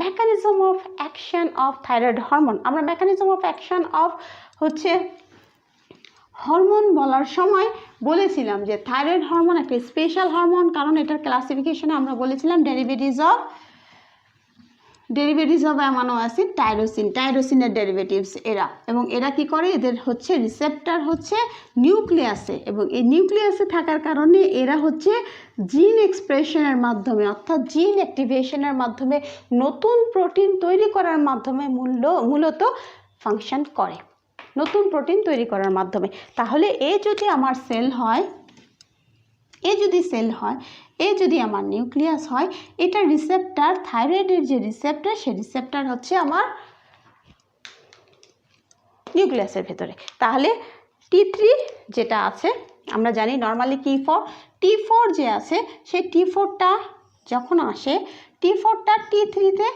mechanism of action of thyroid hormone. আমরা মেকানিজম অফ অ্যাকশন অফ হচ্ছে হরমোন বলার সময় বলেছিলাম যে থাইরয়েড হরমোন একটা স্পেশাল হরমোন, কারণ এটার ক্লাসিফিকেশনে আমরা বলেছিলাম ডেরিভেটিভস অফ অ্যামাইনো অ্যাসিড টাইরোসিনের ডেরিভেটিভস এরা, এবং এরা কি করে, এদের হচ্ছে রিসেপ্টর হচ্ছে নিউক্লিয়াসে, এবং এই নিউক্লিয়াসে থাকার কারণে এরা হচ্ছে জিন এক্সপ্রেশনের মাধ্যমে অর্থাৎ জিন অ্যাক্টিভেশনের মাধ্যমে নতুন প্রোটিন তৈরি করার মাধ্যমে মূলত ফাংশন করে, নতুন প্রোটিন তৈরি করার মাধ্যমে। তাহলে এ যদি আমার সেল হয়, এ যদি আমার নিউক্লিয়াস হয়, এটা রিসেপ্টর, থাইরয়েডের যে রিসেপ্টর, সেই রিসেপ্টর হচ্ছে আমার নিউক্লিয়াসের ভেতরে। তাহলে T3 যেটা আছে আমরা জানি নর্মালি T4 যে আছে, সেই T4টা যখন আসে, T4টা T3-তে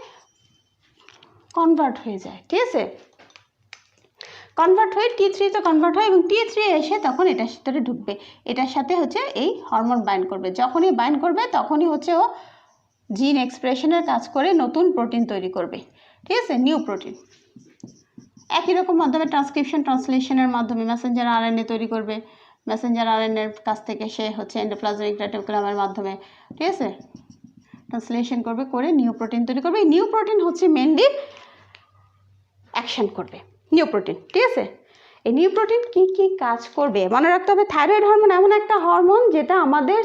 কনভার্ট হয়ে যায়, ঠিক আছে, কনভার্ট হয়ে T3-তে কনভার্ট হয়, এবং T3 এসে তখন এটার সাথে ঢুকবে, এটার সাথে হচ্ছে এই হরমোন বাইন্ড করবে। যখনই বাইন্ড করবে তখনই হচ্ছে ও জিন এক্সপ্রেশনের কাজ করে নতুন প্রোটিন তৈরি করবে, ঠিক আছে, নিউ প্রোটিন। একই রকম মাধ্যমে ট্রান্সলেশনের মাধ্যমে মেসেঞ্জার আরএনএ তৈরি করবে, মেসেঞ্জার আরএনএর কাছ থেকে সে হচ্ছে এন্ডোপ্লাজমিক রেটিকুলামের মাধ্যমে, ঠিক আছে, ট্রান্সলেশন করবে, করে নিউ প্রোটিন তৈরি করবে। এই নিউ প্রোটিন হচ্ছে মেনলি অ্যাকশন করবে, নিউ প্রোটিন, ঠিক আছে। এই নিউ প্রোটিন কি কি কাজ করবে মনে রাখতে হবে। থাইরয়েড হরমোন এমন একটা হরমোন যেটা আমাদের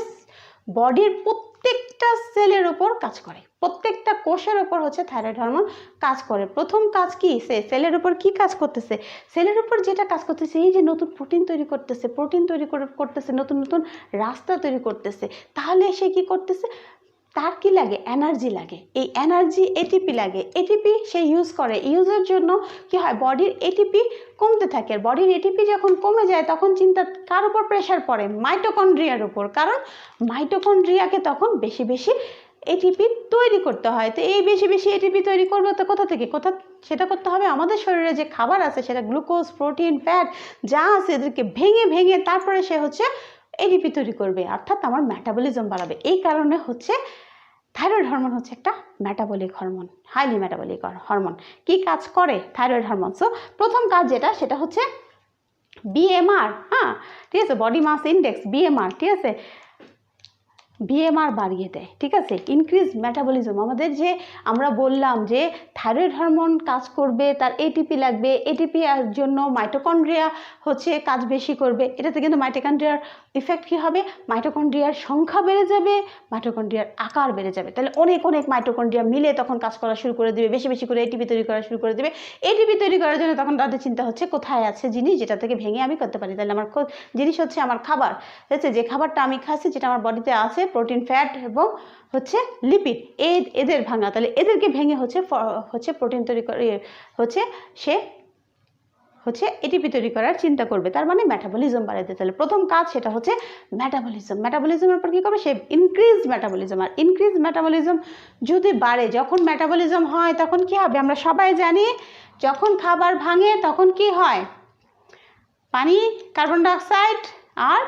বডির প্রত্যেকটা সেলের ওপর কাজ করে, প্রত্যেকটা কোষের ওপর হচ্ছে থাইরয়েড হরমোন কাজ করে। প্রথম কাজ কি, সেলের উপর কি কাজ করতেছে, সেলের উপর যেটা কাজ করতেছে এই যে নতুন প্রোটিন তৈরি করতেছে, নতুন নতুন রাস্তা তৈরি করতেছে। তাহলে সে কি করতেছে, তার কি লাগে, এনার্জি লাগে, এই এনার্জি এটিপি লাগে, এটিপি সে ইউজ করে। ইউজের জন্য কি হয়, বডির এটিপি কমতে থাকে, আর বডির এটিপি যখন কমে যায় তখন চিন্তা কার উপর প্রেশার পড়ে, মাইটোকন্ড্রিয়ার উপর, কারণ মাইটোকন্ড্রিয়াকে তখন বেশি বেশি এটিপি তৈরি করতে হয়। তো এই বেশি বেশি এটিপি তৈরি করবে তো কোথা থেকে, সেটা করতে হবে আমাদের শরীরে যে খাবার আছে, সেটা গ্লুকোজ, প্রোটিন, ফ্যাট যা আছে এদেরকে ভেঙে ভেঙে তারপরে সে হচ্ছে এটিপি তৈরি করবে, অর্থাৎ আমার মেটাবলিজম বাড়াবে। এই কারণে হচ্ছে থাইরয়েড হরমোন হচ্ছে একটা metabolic hormone, highly metabolic hormone. কি কাজ করে থাইরয়েড হরমোন? সো প্রথম কাজ যেটা, সেটা হচ্ছে বিএমআর, হ্যাঁ, ঠিক আছে, বডি মাস ইন্ডেক্স, বিএমআর, ঠিক আছে, বিএমআর বাড়িয়ে দেয়, ঠিক আছে। ইনক্রিজ মেটাবলিজম, আমাদের যে আমরা বললাম যে থাইরয়েড হরমোন কাজ করবে, তার এটিপি লাগবে, এটিপি এর জন্য মাইটোকন্ড্রিয়া হচ্ছে কাজ বেশি করবে, এটাতে কিন্তু মাইটোকন্ড্রিয়ার ইফেক্ট কী হবে, মাইটোকন্ড্রিয়ার সংখ্যা বেড়ে যাবে, মাইটোকন্ড্রিয়ার আকার বেড়ে যাবে, তাহলে অনেক অনেক মাইটোকন্ড্রিয়া মিলে তখন কাজ করা শুরু করে দেবে, বেশি বেশি করে এটিপি তৈরি করা শুরু করে দেবে। এটিপি তৈরি করার জন্য তখন তাদের চিন্তা হচ্ছে কোথায় আছে জিনিস যেটা থেকে ভেঙে আমি করতে পারি, তাহলে আমার জিনিস হচ্ছে আমার খাবার, হচ্ছে যে খাবারটা আমি খাচ্ছি যেটা আমার বডিতে আছে, প্রোটিন, ফ্যাট এবং হচ্ছে লিপিড, এদের ভাঙা, তাহলে এদেরকে ভেঙে হচ্ছে প্রোটিন তৈরি করে সে এটিপি তৈরি করার চিন্তা করবে, তার মানে মেটাবলিজম বাড়াতে। তাহলে প্রথম কাজ সেটা হচ্ছে মেটাবলিজমের পর কী করবে, সে ইনক্রিজ মেটাবলিজম। আর ইনক্রিজ মেটাবলিজম যদি বাড়ে, যখন মেটাবলিজম হয় তখন কি হবে, আমরা সবাই জানি যখন খাবার ভাঙে তখন কি হয়, পানি, কার্বন ডাইঅক্সাইড আর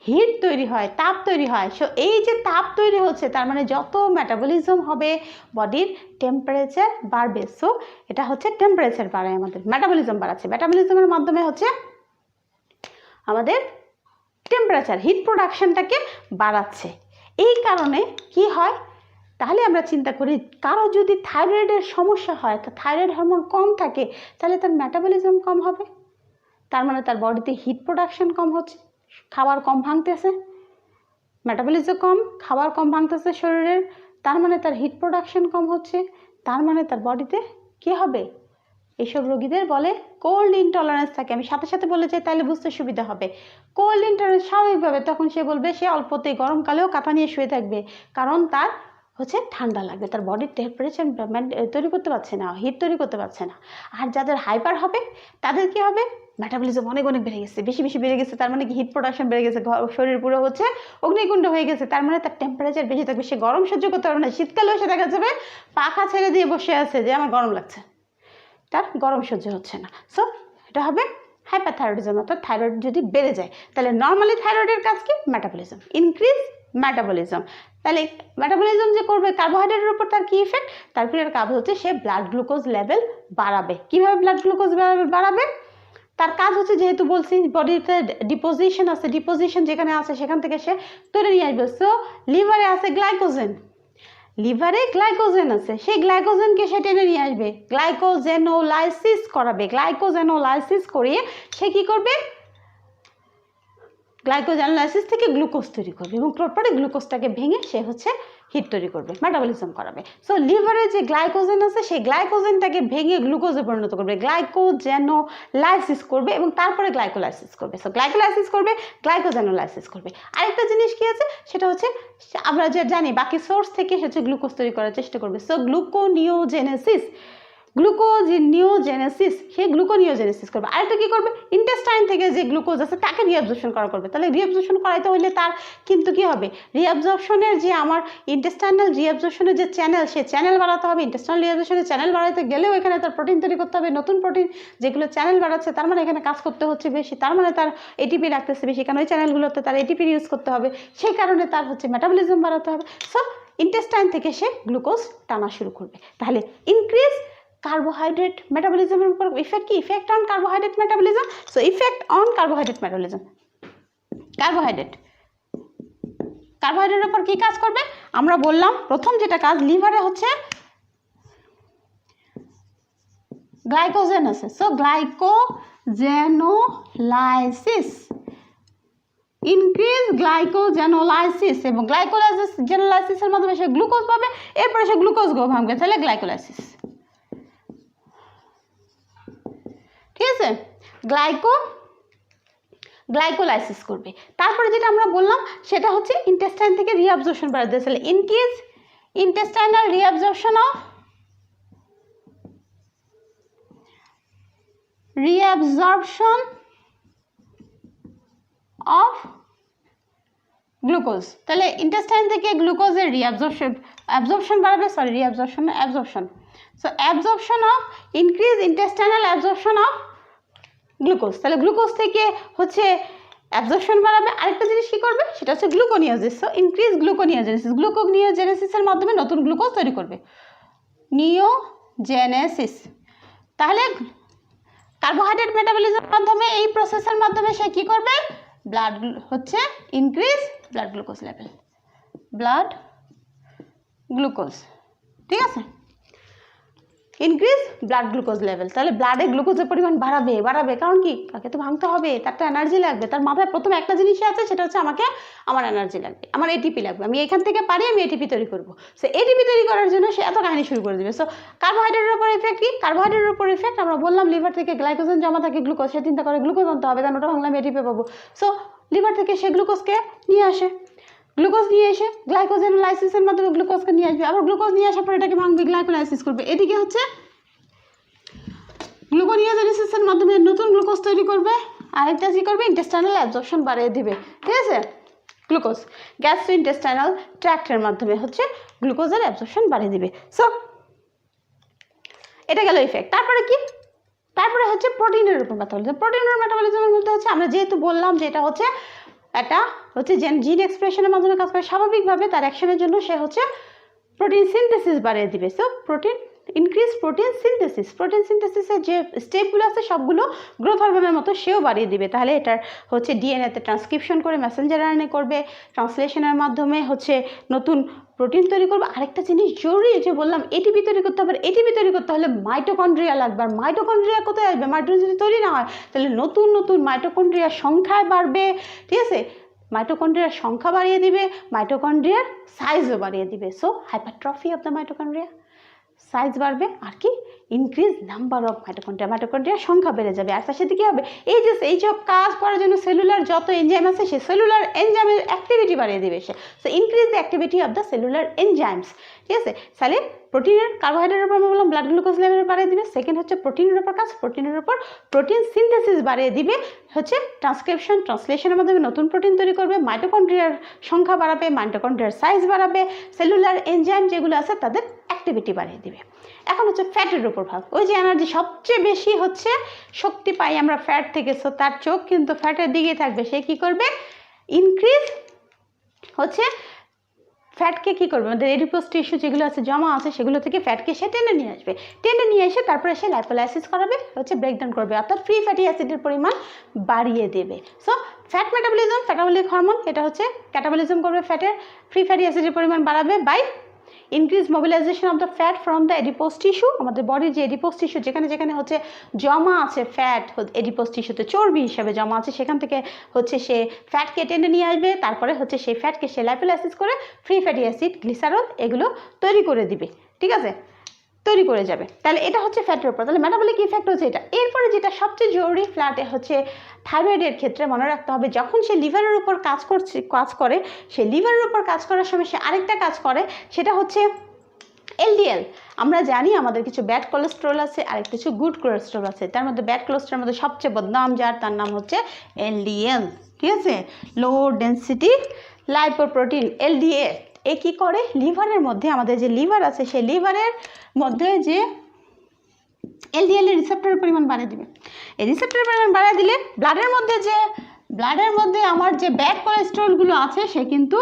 হিট তৈরি হয়, তাপ তৈরি হয়। সো এই যে তাপ তৈরি হচ্ছে, তার মানে যত মেটাবলিজম হবে বডির টেম্পারেচার বাড়বে। সো এটা হচ্ছে টেম্পারেচার বাড়ায়, আমাদের মেটাবলিজম বাড়াচ্ছে। মেটাবলিজমের মাধ্যমে হচ্ছে আমাদের টেম্পারেচার, হিট প্রোডাকশনটাকে বাড়াচ্ছে। এই কারণে কি হয়, তাহলে আমরা চিন্তা করি কারো যদি থাইরয়েডের সমস্যা হয়, তো থাইরয়েড হরমোন কম থাকে, তাহলে তার মেটাবলিজম কম হবে, তার মানে তার বডিতে হিট প্রোডাকশন কম হচ্ছে, খাবার কম ভাঙতেছে, মেটাবলিজম কম, খাবার কম ভাঙতেছে শরীরের, তার মানে তার হিট প্রোডাকশন কম হচ্ছে, তার মানে তার বডিতে কী হবে, এইসব রোগীদের বলে কোল্ড ইনটলারেন্স থাকে। আমি সাথে সাথে বলে যাই তাহলে বুঝতে সুবিধা হবে। কোল্ড ইনটলারেন্স স্বাভাবিকভাবে তখন সে বলবে সে অল্পতেই গরমকালেও কাঁথা নিয়ে শুয়ে থাকবে, কারণ তার হচ্ছে ঠান্ডা লাগবে, তার বডির টেম্পারেচার তৈরি করতে পারছে না, হিট তৈরি করতে পারছে না। আর যাদের হাইপার হবে তাদের কি হবে, মেটাবলিজম অনেক অনেক বেড়ে গেছে, বেশি বেশি বেড়ে গেছে, তার মানে কি হিট প্রোডাকশন বেড়ে গেছে, শরীর পুরো হচ্ছে অগ্নিকুণ্ড হয়ে গেছে, তার মানে তার টেম্পারেচার বেশি থাকবে, সে গরম সহ্য করতে পারবে না। শীতকালেও সে দেখা যাবে পাখা ছেড়ে দিয়ে বসে আছে যে আমার গরম লাগছে, তার গরম সহ্য হচ্ছে না। সো এটা হবে হাইপারথাইরয়েডিজম, অর্থাৎ থাইরয়েড যদি বেড়ে যায়। তাহলে নর্মালি থাইরয়েডের কাজ কি, মেটাবলিজম, ইনক্রিজ মেটাবলিজম। তাহলে মেটাবলিজম যে করবে কার্বোহাইড্রেটের উপর তার কি ইফেক্ট, তারপরে কাজ হচ্ছে সে ব্লাড গ্লুকোজ লেভেল বাড়াবে। কিভাবে ব্লাড গ্লুকোজ লেভেল বাড়াবে, তার কাজ হচ্ছে যেহেতু বলছি বডিতে ডিপোজিশন আছে, ডিপোজিশন যেখানে আছে সেখান থেকে সে তুলে নিয়ে আসবে। সো লিভারে আছে গ্লাইকোজেন, লিভারে গ্লাইকোজেন আছে, সেই গ্লাইকোজেনকে সে টেনে নিয়ে আসবে, গ্লাইকোজেনোলাইসিস করাবে, গ্লাইকোজেনোলাইসিস করিয়ে সে কি করবে, গ্লাইকোজেনোলাইসিস থেকে গ্লুকোজ তৈরি করবে এবং তারপরে গ্লুকোজটাকে ভেঙে সে হচ্ছে হিট তৈরি করবে, মেটাবলিজম করাবে। সো লিভারে যে গ্লাইকোজেন আছে সেই গ্লাইকোজেনটাকে ভেঙে গ্লুকোজে পরিণত করবে, গ্লাইকোজেনোলাইসিস করবে এবং তারপরে গ্লাইকোলাইসিস করবে। সো গ্লাইকোলাইসিস করবে, গ্লাইকোজেনোলাইসিস করবে। আরেকটা জিনিস কি আছে, সেটা হচ্ছে আমরা যে জানি বাকি সোর্স থেকে হচ্ছে গ্লুকোজ তৈরি করার চেষ্টা করবে। সো গ্লুকোনিওজেনেসিস, সে গ্লুকোনিওজেনেসিস করবে। আরেকটা কি করবে, ইন্টেস্টাইন থেকে যে গ্লুকোজ আছে তাকে রিঅ্যাবজর্পশন করা করবে। তাহলে রিঅ্যাবজর্পশন করাইতে হলে তার কিন্তু কি হবে, রিঅ্যাবজর্পশনের যে আমার ইন্টেস্টাইনাল রিঅ্যাবজর্পশনের যে চ্যানেল, সে চ্যানেল বাড়াতে হবে। ইন্টেস্টাইনাল রিঅ্যাবজর্পশনের চ্যানেল বাড়াতে গেলেও এখানে তার প্রোটিন তৈরি করতে হবে, নতুন প্রোটিন যেগুলো চ্যানেল বাড়াচ্ছে, তার মানে এখানে কাজ করতে হচ্ছে বেশি, তার মানে তার এটিপি লাগতেছে বেশি, কারণ ওই চ্যানেলগুলোতে তার এটিপি ইউজ করতে হবে, সেই কারণে তার হচ্ছে মেটাবলিজম বাড়াতে হবে। সো ইন্টেস্টাইন থেকে সে গ্লুকোজ টানা শুরু করবে। তাহলে ইনক্রিজ কার্বোহাইড্রেট মেটাবলিজমের উপর ইফেক্ট কি, effect on carbohydrate metabolism. So effect on carbohydrate metabolism, কার্বোহাইড্রেটের উপর কি কাজ করবে, আমরা বললাম প্রথম যেটা কাজ, লিভারে হচ্ছে গ্লাইকোজেন আছে, সো গ্লাইকোজেনোলাইসিস, ইনক্রিজ গ্লাইকোজেনোলাইসিস, এবং গ্লাইকোজেনোলাইসিসের মাধ্যমে সে গ্লুকোজ পাবে, এরপরে সে গ্লুকোজ ভাঙবে, তাহলে গ্লাইকোলাইসিস, ঠিক আছে, গ্লাইকোলাইসিস করবে। তারপরে যেটা আমরা বললাম সেটা হচ্ছে ইন্টেস্টাইন থেকে রিঅ্যাবজর্পশন বাড়াতে, তাহলে increase intestinal reabsorption of glucose, তাহলে ইন্টেস্টাইন থেকে গ্লুকোজের অ্যাবজর্পশন বাড়াবে, absorption. So absorption of increase intestinal absorption of glucose, তাহলে গ্লুকোজ থেকে হচ্ছে অ্যাবজর্পশন বাড়াবে। আরেকটা জিনিস কি করবে, সেটা হচ্ছে গ্লুকোনিওজেনেসিস। সো ইনক্রিজ গ্লুকোনিওজেনেসিসের মাধ্যমে নতুন গ্লুকোজ তৈরি করবে, নিওজেনেসিস। তাহলে কার্বোহাইড্রেট মেটাবলিজমের মাধ্যমে এই প্রসেসের মাধ্যমে সে কি করবে, ব্লাড হচ্ছে increase blood glucose level, blood glucose, ঠিক আছে, ইনক্রিজ ব্লাড গ্লুকোজ লেভেল। তাহলে ব্লাডে গ্লুকোজের পরিমাণ বাড়াবে, কারণ কি, তাকে তো ভাঙতে হবে, তার তো এনার্জি লাগবে। তার মাথায় প্রথম একটা জিনিসই আছে, সেটা হচ্ছে আমার এনার্জি লাগবে, আমার এটিপি লাগবে, আমি এখান থেকে পারি আমি এটিপি তৈরি করবো। সো এটিপি তৈরি করার জন্য সে এত কাহিনী শুরু করে দিবে। সো কার্বোহাইড্রেটের উপর ইফেক্ট কি, কার্বোহাইড্রেটের উপর ইফেক্ট আমরা বললাম লিভার থেকে গ্লাইকোজেন জমা থাকে, গ্লুকোজ, সে চিন্তা করে গ্লুকোজ আনতে হবে, তাহলে ওটা ভাঙলাম এটিপি পাবো। সো লিভার থেকে সে গ্লুকোজকে নিয়ে আসে, গ্লুকোজ নিয়ে এসে গ্লাইকোজেন লাইসিসের মাধ্যমে গ্লুকোজকে নিয়ে আসবে, আবার গ্লুকোজ নিয়ে আসার পর এটাকে ভাঙবে, গ্লাইকোলাইসিস করবে। এদিকে হচ্ছে গ্লুকোনিওজেনেসিসের মাধ্যমে নতুন গ্লুকোজ তৈরি করবে, আরেকটা কি করবে, ইন্টেস্টাইনাল অ্যাবজর্পশন বাড়িয়ে দিবে, ঠিক আছে, গ্লুকোজ গ্যাস্ট্রোইন্টেস্টাইনাল ট্র্যাক্টের মাধ্যমে হচ্ছে গ্লুকোজের অ্যাবজর্পশন বাড়িয়ে দিবে। সো এটা গেল ইফেক্ট। তারপরে কি, তারপরে হচ্ছে প্রোটিনের উপর মেটাবলিজম। প্রোটিনের মেটাবলিজমের মধ্যে হচ্ছে আমরা যেহেতু বললাম যে এটা হচ্ছে জিন এক্সপ্রেশনের মাধ্যমে কাজ করে, স্বাভাবিকভাবে তার অ্যাকশনের জন্য সে হচ্ছে প্রোটিন সিনথেসিস বাড়িয়ে দিবে। সো ইনক্রিজ প্রোটিন সিনথেসিসের যে স্টেপগুলো আছে সবগুলো গ্রোথ হরমোনের মতো সেও বাড়িয়ে দিবে। তাহলে এটার হচ্ছে ডিএনএতে ট্রান্সক্রিপশন করে মেসেঞ্জার আরএনএ করবে, ট্রান্সলেশনের মাধ্যমে হচ্ছে নতুন প্রোটিন তৈরি করবে। আরেকটা জিনিস জরুরি, যে বললাম এটিপি তৈরি করতে হবে, এটিপি তৈরি করতে হলে মাইটোকন্ড্রিয়া লাগবে। আর মাইটোকন্ড্রিয়া কোথায় আসবে, মাইটোকন্ড্রিয়া যদি তৈরি না হয় তাহলে নতুন মাইটোকন্ড্রিয়ার সংখ্যায় বাড়বে, ঠিক আছে, মাইটোকন্ড্রিয়ার সংখ্যা বাড়িয়ে দিবে, মাইটোকন্ড্রিয়ার সাইজও বাড়িয়ে দিবে। So hypertrophy of the mitochondria, size বাড়বে, আর কি ইনক্রিজ নাম্বার অফ মাইটোকন্ড্রিয়ার সংখ্যা বেড়ে যাবে। আর তার সাথে কী হবে, এই সব কাজ করার জন্য সেলুলার যত এনজাইম আছে সে সেলুলার এনজাইমের অ্যাক্টিভিটি বাড়িয়ে দেবে সে। So increase the activity of the cellular enzymes, ঠিক আছে। তাহলে প্রোটিনের, কার্বোহাইড্রেটের উপর আমরা বললাম ব্লাড গ্লুকোজ লেভেল বাড়িয়ে দিবে। সেকেন্ড হচ্ছে প্রোটিনের উপর কাজ, প্রোটিনের উপর প্রোটিন সিনথেসিস বাড়িয়ে দিবে, হচ্ছে ট্রান্সলেশনের মাধ্যমে নতুন প্রোটিন তৈরি করবে, মাইটোকন্ড্রিয়ার সংখ্যা বাড়াবে, মাইটোকন্ড্রিয়ার সাইজ বাড়াবে, সেলুলার এনজাইম যেগুলো আছে তাদের অ্যাক্টিভিটি বাড়িয়ে দিবে। এখন হচ্ছে ফ্যাটের উপর ভাগ, ওই যে এনার্জি সবচেয়ে বেশি হচ্ছে শক্তি পাই আমরা ফ্যাট থেকে, সো তার চোখ কিন্তু ফ্যাটের দিকে থাকবে। সে কি করবে, ইনক্রিজ হচ্ছে ফ্যাটকে কী করবে, আমাদের এডিপোজ টিস্যু যেগুলো আছে জমা আছে সেগুলো থেকে ফ্যাটকে সে টেনে নিয়ে আসবে, টেনে নিয়ে এসে তারপরে সে লাইপোলাইসিস করাবে, হচ্ছে ব্রেকডাউন করবে, অর্থাৎ ফ্রি ফ্যাটি অ্যাসিডের পরিমাণ বাড়িয়ে দেবে। সো ফ্যাট মেটাবলিজম, ফ্যাটাবলিক হরমোন, এটা হচ্ছে ক্যাটাবলিজম করবে ফ্যাটের, ফ্রি ফ্যাটি অ্যাসিডের পরিমাণ বাড়াবে by increase mobilisation of the fat from the adipose tissue. আমাদের বডির যে এডিপোজ টিস্যু যেখানে যেখানে হচ্ছে জমা আছে ফ্যাট, এডিপোজ টিস্যুতে চর্বি হিসাবে জমা আছে, সেখান থেকে হচ্ছে সে ফ্যাটকে টেনে নিয়ে আসবে, তারপরে হচ্ছে সেই ফ্যাটকে সে লাইপোলাইসিস করে ফ্রি ফ্যাটি অ্যাসিড, গ্লিসারল এগুলো তৈরি করে দিবে, ঠিক আছে, তৈরি করে যাবে। তাহলে এটা হচ্ছে ফ্যাটের উপর, তাহলে মেটাবলিক ইফেক্ট হচ্ছে এটা। এরপরে যেটা সবচেয়ে জরুরি ফ্ল্যাটে হচ্ছে থাইরয়েডের ক্ষেত্রে মনে রাখতে হবে, যখন সে লিভারের উপর কাজ করে, সে লিভারের উপর কাজ করার সময় সে আরেকটা কাজ করে, সেটা হচ্ছে এলডিএল। আমরা জানি আমাদের কিছু ব্যাড কোলেস্ট্রল আছে আর কিছু গুড কোলেস্ট্রল আছে, তার মধ্যে ব্যাড কোলেস্ট্রলের মধ্যে সবচেয়ে বদনাম যার, তার নাম হচ্ছে এলডিএল, ঠিক আছে, লো ডেন্সিটি লাইপোপ্রোটিন, এলডিএল। এ কী করে, লিভারের মধ্যে, আমাদের যে লিভার আছে সেই লিভারের মধ্যে যে এলডিএল এর রিসেপ্টরের পরিমাণ বাড়িয়ে দিবে। এই রিসেপ্টরের পরিমাণ বাড়িয়ে দিলে ব্লাডের মধ্যে আমার যে ব্যাড কোলেস্ট্রলগুলো আছে সে কিন্তু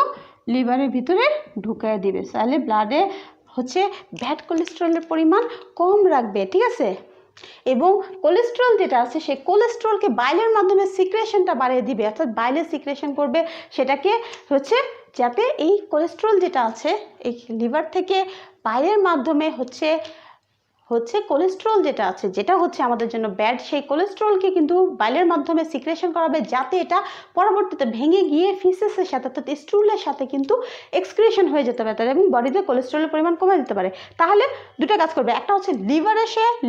লিভারের ভিতরে ঢুকিয়ে দিবে, তাহলে ব্লাডে হচ্ছে ব্যাড কোলেস্ট্রলের পরিমাণ কম রাখবে, ঠিক আছে। এবং কোলেস্ট্রল যেটা আছে সেই কোলেস্ট্রলকে বাইলের মাধ্যমে সিক্রেশনটা বাড়িয়ে দিবে, অর্থাৎ বাইলে সিক্রেশন করবে, সেটাকে হচ্ছে যাতে এই কোলেস্ট্রল যেটা আছে এই লিভার থেকে বাইলের মাধ্যমে হচ্ছে কোলেস্ট্রল যেটা আছে, যেটা হচ্ছে আমাদের জন্য ব্যাড, সেই কোলেস্ট্রলকে কিন্তু বাইলের মাধ্যমে সিক্রেশন করাবে, যাতে এটা পরবর্তীতে ভেঙে গিয়ে ফিসেসের সাথে, অর্থাৎ স্টুলের সাথে কিন্তু এক্সক্রিশন হয়ে যেতে পারে এবং বডিতে কোলেস্ট্রলের পরিমাণ কমে যেতে পারে। তাহলে দুটো কাজ করবে, একটা হচ্ছে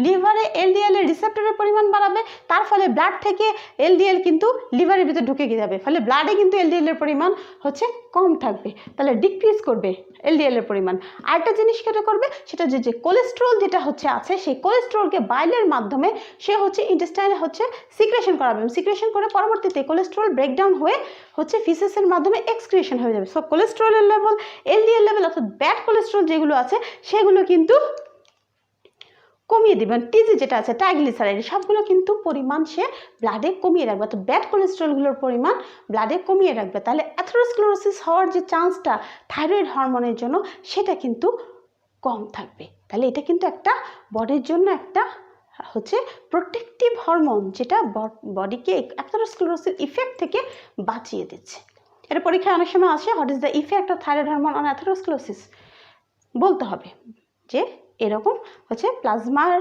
লিভারে এলডিএল এর রিসেপ্টরের পরিমাণ বাড়াবে, তার ফলে ব্লাড থেকে এলডিএল কিন্তু লিভারের ভিতরে ঢুকে গিয়ে যাবে, ফলে ব্লাডে কিন্তু এলডিএল এর পরিমাণ হচ্ছে কম থাকবে, তাহলে ডিক্রিজ করবে এলডিএল এর পরিমাণ। আরেকটা জিনিস যেটা করবে সেটা যে কোলেস্ট্রল যেটা হচ্ছে আছে সেই কোলেস্ট্রলকে বাইলের মাধ্যমে সে হচ্ছে ইন্টেস্টাইনে হচ্ছে সিক্রেশন করাবে, সিক্রেশন করে পরবর্তীতে কোলেস্ট্রল ব্রেকডাউন হয়ে হচ্ছে ফিসেসের মাধ্যমে এক্সক্রিশন হয়ে যাবে। সো কোলেস্ট্রলের লেভেল, এলডিএল লেভেল অর্থাৎ ব্যাড কোলেস্ট্রল যেগুলো আছে সেগুলো কিন্তু কমিয়ে দিবেন, টিজি যেটা আছে ট্রাইগ্লিসারাইড সবগুলো কিন্তু পরিমাণ সে ব্লাডে কমিয়ে রাখবে, তো ব্যাড কোলেস্ট্রলগুলোর পরিমাণ ব্লাডে কমিয়ে রাখবে, তাহলে অ্যাথেরোস্ক্লেরোসিস হওয়ার যে চান্সটা থাইরয়েড হরমোনের জন্য সেটা কিন্তু কম থাকবে। তাহলে এটা কিন্তু একটা বডির জন্য একটা হচ্ছে প্রোটেক্টিভ হরমোন, যেটা বডিকে অ্যাথেরোস্ক্লেরোসিস ইফেক্ট থেকে বাঁচিয়ে দিচ্ছে। এটা পরীক্ষায় অনেক সময় আসে, what is the effect of thyroid hormone on atherosclerosis, বলতে হবে যে এরকম হচ্ছে প্লাজমার